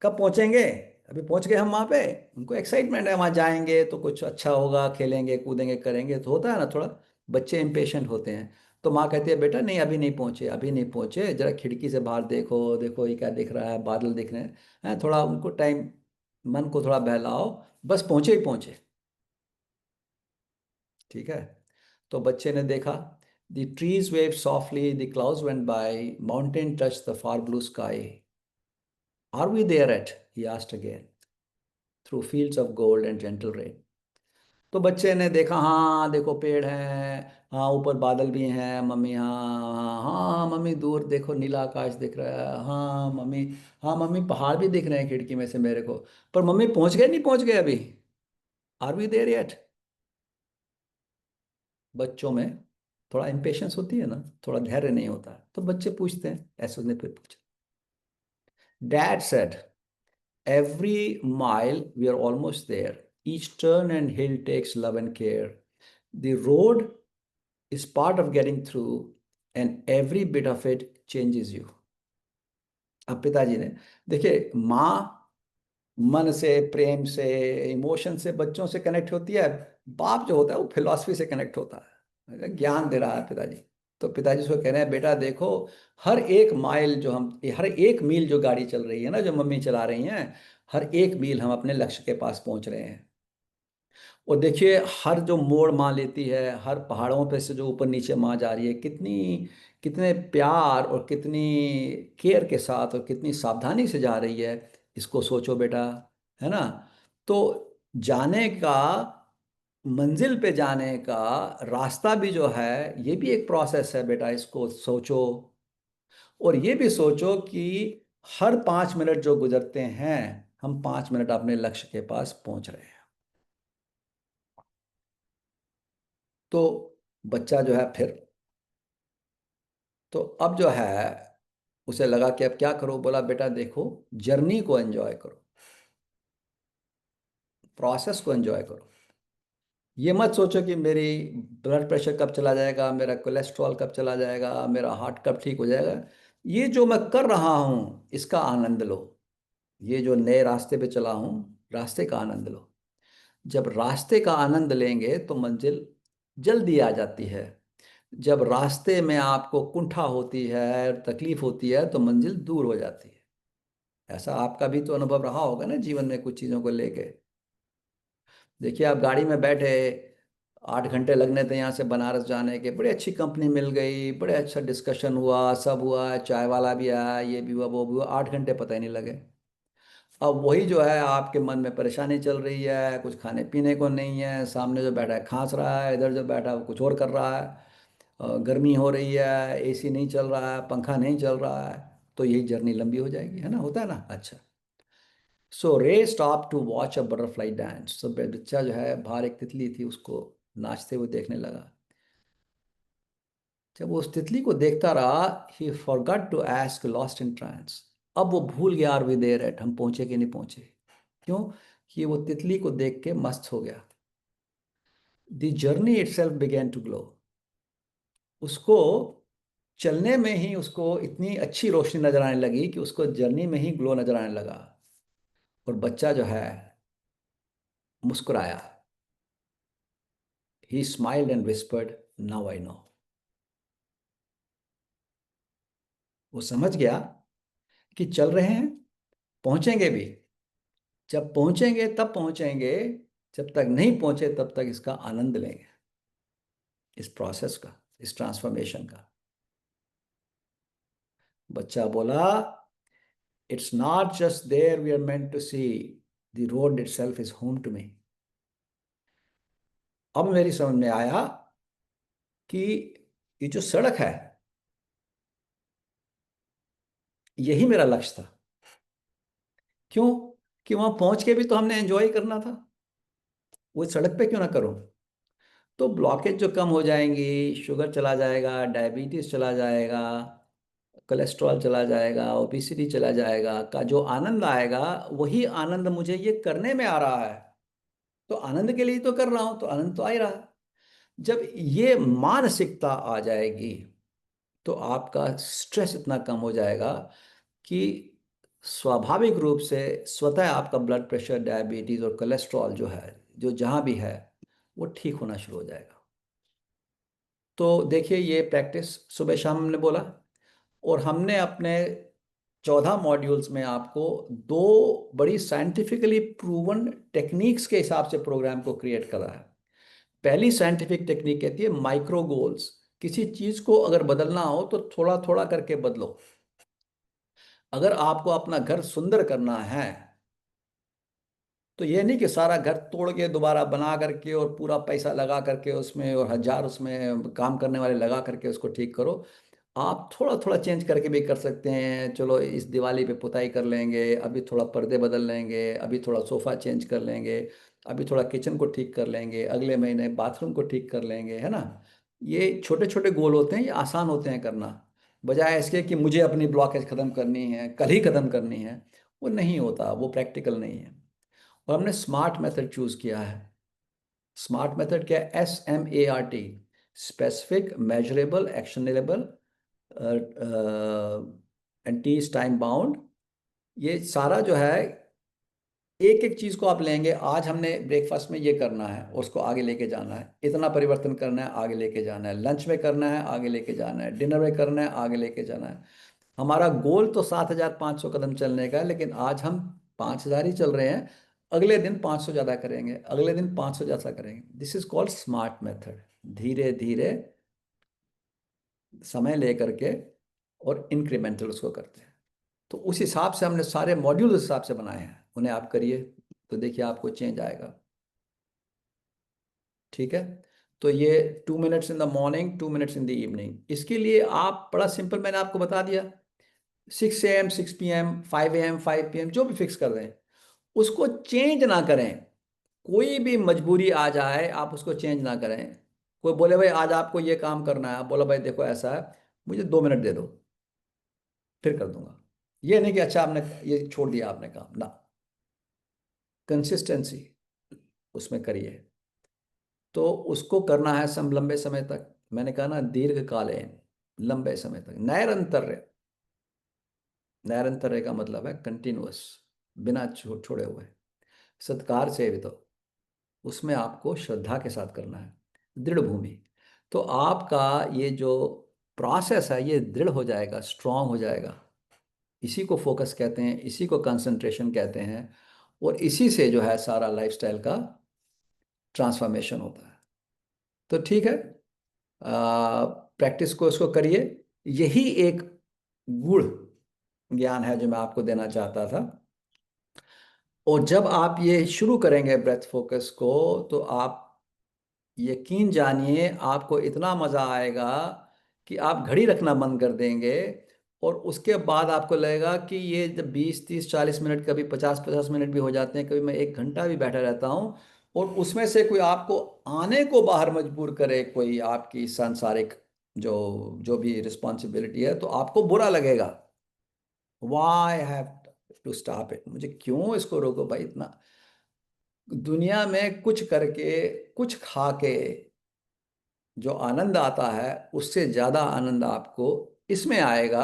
कब पहुंचेंगे, अभी पहुंच गए हम वहां पे। उनको एक्साइटमेंट है, वहां जाएंगे तो कुछ अच्छा होगा, खेलेंगे कूदेंगे करेंगे, तो होता है ना थोड़ा। बच्चे इम्पेशेंट होते हैं। तो माँ कहती है बेटा नहीं, अभी नहीं पहुंचे, अभी नहीं पहुंचे, जरा खिड़की से बाहर देखो, देखो ये क्या दिख रहा है, बादल दिख रहे हैं, थोड़ा उनको टाइम, मन को थोड़ा बहलाओ, बस पहुंचे ही पहुंचे। ठीक है। तो बच्चे ने देखा, the trees wave softly, the clouds went by, mountain touch the far blue sky, are we there yet, he asked again, through fields of gold and gentle rain. तो बच्चे ने देखा, हाँ देखो पेड़ हैं, हाँ ऊपर बादल भी हैं मम्मी, हाँ हाँ हाँ हाँ, मम्मी दूर देखो नीला आकाश दिख रहा है, हाँ मम्मी, हाँ मम्मी पहाड़ भी दिख रहे हैं खिड़की में से मेरे को। पर मम्मी पहुंच गए नहीं पहुंच गए अभी, आर वी देयर येट। बच्चों में थोड़ा इम्पेशंस होती है ना, थोड़ा धैर्य नहीं होता है, तो बच्चे पूछते हैं, ऐसे उसने फिर पूछा। Dad said, every mile we are almost there. Each turn and hill takes love and care. The road is part of getting through, and every bit of it changes you. अब पिताजी ने, देखिए माँ मन से, प्रेम से, इमोशन से बच्चों से कनेक्ट होती है, बाप जो होता है वो फिलॉसफी से कनेक्ट होता है, ज्ञान दे रहा है पिताजी। तो पिताजी उसको कह रहे हैं बेटा देखो, हर एक माइल जो हम, हर एक मील जो गाड़ी चल रही है ना, जो मम्मी चला रही हैं, हर एक मील हम अपने लक्ष्य के पास पहुंच रहे हैं। और देखिए हर जो मोड़ माँ लेती है, हर पहाड़ों पे से जो ऊपर नीचे माँ जा रही है, कितनी, कितने प्यार और कितनी केयर के साथ और कितनी सावधानी से जा रही है, इसको सोचो बेटा, है ना। तो जाने का, मंजिल पे जाने का रास्ता भी जो है, ये भी एक प्रोसेस है बेटा, इसको सोचो। और ये भी सोचो कि हर 5 मिनट जो गुजरते हैं, हम 5 मिनट अपने लक्ष्य के पास पहुंच रहे हैं। तो बच्चा जो है फिर, तो अब जो है उसे लगा कि अब क्या करो, बोला बेटा देखो, जर्नी को एंजॉय करो, प्रोसेस को एंजॉय करो। ये मत सोचो कि मेरी ब्लड प्रेशर कब चला जाएगा, मेरा कोलेस्ट्रॉल कब चला जाएगा, मेरा हार्ट कब ठीक हो जाएगा। ये जो मैं कर रहा हूँ इसका आनंद लो। ये जो नए रास्ते पे चला हूँ, रास्ते का आनंद लो। जब रास्ते का आनंद लेंगे तो मंजिल जल्दी आ जाती है। जब रास्ते में आपको कुंठा होती है, तकलीफ होती है, तो मंजिल दूर हो जाती है। ऐसा आपका भी तो अनुभव रहा होगा ना जीवन में कुछ चीज़ों को लेके। देखिए आप गाड़ी में बैठे, 8 घंटे लगने थे यहाँ से बनारस जाने के, बड़ी अच्छी कंपनी मिल गई, बड़े अच्छा डिस्कशन हुआ, सब हुआ, चाय वाला भी आया, ये भी हुआ वो भी हुआ, 8 घंटे पता ही नहीं लगे। अब वही जो है आपके मन में परेशानी चल रही है, कुछ खाने पीने को नहीं है, सामने जो बैठा है खांस रहा है, इधर जो बैठा है वो कुछ और कर रहा है, गर्मी हो रही है, एसी नहीं चल रहा है, पंखा नहीं चल रहा है, तो यही जर्नी लंबी हो जाएगी, है ना, होता है ना। अच्छा, so Ray stop to watch a butterfly dance. तो बच्चा जो है, बाहर एक तितली थी, उसको नाचते हुए देखने लगा। जब वो उस तितली को देखता रहा, he forgot to ask, lost in trance. अब वो भूल गया आर वी देयर एट, हम पहुंचे कि नहीं पहुंचे। क्यों? कि वो तितली को देख के मस्त हो गया। The journey itself began to glow. उसको चलने में ही उसको इतनी अच्छी रोशनी नजर आने लगी कि उसको जर्नी में ही ग्लो नजर आने लगा। और बच्चा जो है मुस्कुराया। ही smiled and whispered, now I know. वो समझ गया कि चल रहे हैं, पहुंचेंगे भी। जब पहुंचेंगे तब पहुंचेंगे, जब तक नहीं पहुंचे तब तक इसका आनंद लेंगे, इस प्रोसेस का, इस ट्रांसफॉर्मेशन का। बच्चा बोला, it's not just there we are meant to see, the road itself is home to me. अब मेरी समझ में आया कि ये जो सड़क है, यही मेरा लक्ष्य था। क्यों? कि वहां पहुंच के भी तो हमने एंजॉय करना था, वो सड़क पे क्यों ना करूं। तो ब्लॉकेज जो कम हो जाएंगी, शुगर चला जाएगा, डायबिटीज चला जाएगा, कोलेस्ट्रॉल चला जाएगा, ओबिसिटी चला जाएगा, का जो आनंद आएगा, वही आनंद मुझे ये करने में आ रहा है। तो आनंद के लिए तो कर रहा हूं, तो आनंद तो आ ही रहा है। जब ये मानसिकता आ जाएगी, तो आपका स्ट्रेस इतना कम हो जाएगा कि स्वाभाविक रूप से स्वतः आपका ब्लड प्रेशर, डायबिटीज और कोलेस्ट्रॉल जो है, जो जहां भी है, वो ठीक होना शुरू हो जाएगा। तो देखिए ये प्रैक्टिस सुबह शाम हमने बोला, और हमने अपने 14 मॉड्यूल्स में आपको दो बड़ी साइंटिफिकली प्रूवन टेक्निक्स के हिसाब से प्रोग्राम को क्रिएट करा है। पहली साइंटिफिक टेक्निक कहती है माइक्रो गोल्स। किसी चीज को अगर बदलना हो तो थोड़ा थोड़ा करके बदलो। अगर आपको अपना घर सुंदर करना है तो ये नहीं कि सारा घर तोड़ के दोबारा बना करके और पूरा पैसा लगा करके उसमें और हजार उसमें काम करने वाले लगा करके उसको ठीक करो। आप थोड़ा थोड़ा चेंज करके भी कर सकते हैं। चलो इस दिवाली पे पुताई कर लेंगे, अभी थोड़ा पर्दे बदल लेंगे, अभी थोड़ा सोफा चेंज कर लेंगे, अभी थोड़ा किचन को ठीक कर लेंगे, अगले महीने बाथरूम को ठीक कर लेंगे, है ना। ये छोटे छोटे गोल होते हैं, ये आसान होते हैं करना। बजाय इसके कि मुझे अपनी ब्लॉकेज खत्म करनी है, कल ही खत्म करनी है, वो नहीं होता, वो प्रैक्टिकल नहीं है। और हमने स्मार्ट मेथड चूज किया है। स्मार्ट मेथड क्या है? SMART। Specific, measurable, actionable and T time bound. ये सारा जो है, एक एक चीज को आप लेंगे। आज हमने ब्रेकफास्ट में ये करना है और उसको आगे लेके जाना है, इतना परिवर्तन करना है, आगे लेके जाना है, लंच में करना है, आगे लेके जाना है, डिनर में करना है, आगे लेके जाना है। हमारा गोल तो 7,500 कदम चलने का है, लेकिन आज हम 5,000 ही चल रहे हैं। अगले दिन 500 ज्यादा करेंगे, अगले दिन 500 ज्यादा करेंगे। This is called smart method. धीरे धीरे समय लेकर के और इंक्रीमेंटल उसको करते हैं। तो उस हिसाब से हमने सारे मॉड्यूल उस हिसाब से बनाए हैं, उन्हें आप करिए तो देखिए आपको चेंज आएगा। ठीक है। तो ये 2 minutes in the morning, 2 minutes in the evening, इसके लिए आप बड़ा सिंपल, मैंने आपको बता दिया। 6 AM 6 PM, 5 AM 5 PM, जो भी फिक्स कर दें, उसको चेंज ना करें। कोई भी मजबूरी आ जाए आप उसको चेंज ना करें। कोई बोले भाई आज आपको ये काम करना है, आप बोला भाई देखो ऐसा है, मुझे 2 मिनट दे दो, फिर कर दूंगा। ये नहीं कि अच्छा आपने ये छोड़ दिया आपने काम, ना। कंसिस्टेंसी उसमें करिए। तो उसको करना है सम लंबे समय तक। मैंने कहा ना, दीर्घकालीन, लंबे समय तक, नैरंतर्य। नैरंतर्य का मतलब है कंटिन्यूअस, बिना छोड़े हुए, सत्कार से भी। तो उसमें आपको श्रद्धा के साथ करना है, दृढ़ भूमि। तो आपका ये जो प्रोसेस है ये दृढ़ हो जाएगा, स्ट्रांग हो जाएगा। इसी को फोकस कहते हैं, इसी को कंसंट्रेशन कहते हैं। और इसी से जो है सारा लाइफस्टाइल का ट्रांसफॉर्मेशन होता है। तो ठीक है, प्रैक्टिस को उसको करिए। यही एक गुड़ ज्ञान है जो मैं आपको देना चाहता था। और जब आप ये शुरू करेंगे ब्रेथ फोकस को, तो आप यकीन जानिए आपको इतना मजा आएगा कि आप घड़ी रखना बंद कर देंगे। और उसके बाद आपको लगेगा कि ये जब 20 30 40 मिनट, कभी 50 50 मिनट भी हो जाते हैं, कभी मैं 1 घंटा भी बैठा रहता हूँ, और उसमें से कोई आपको आने को बाहर मजबूर करे, कोई आपकी सांसारिक जो जो भी रिस्पॉन्सिबिलिटी है, तो आपको बुरा लगेगा। Why have to stop it, मुझे क्यों इसको रोको भाई इतना। दुनिया में कुछ करके, कुछ खा के जो आनंद आता है, उससे ज्यादा आनंद आपको इसमें आएगा।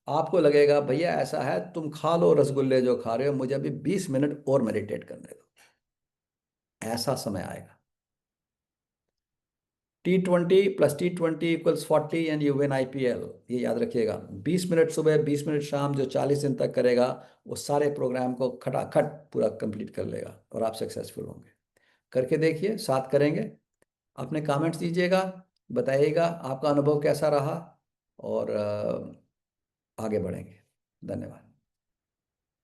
आपको लगेगा भैया ऐसा है, तुम खा लो रसगुल्ले जो खा रहे हो, मुझे अभी 20 मिनट और मेडिटेट करने दो। ऐसा समय आएगा। T20 + T20 = 40 and you win IPL। ये याद रखिएगा। 20 मिनट सुबह, 20 मिनट शाम, जो 40 दिन तक करेगा, वो सारे प्रोग्राम को खटाखट पूरा कंप्लीट कर लेगा और आप सक्सेसफुल होंगे। करके देखिए, साथ करेंगे। अपने कमेंट्स दीजिएगा, बताइएगा आपका अनुभव कैसा रहा, और आगे बढ़ेंगे। धन्यवाद।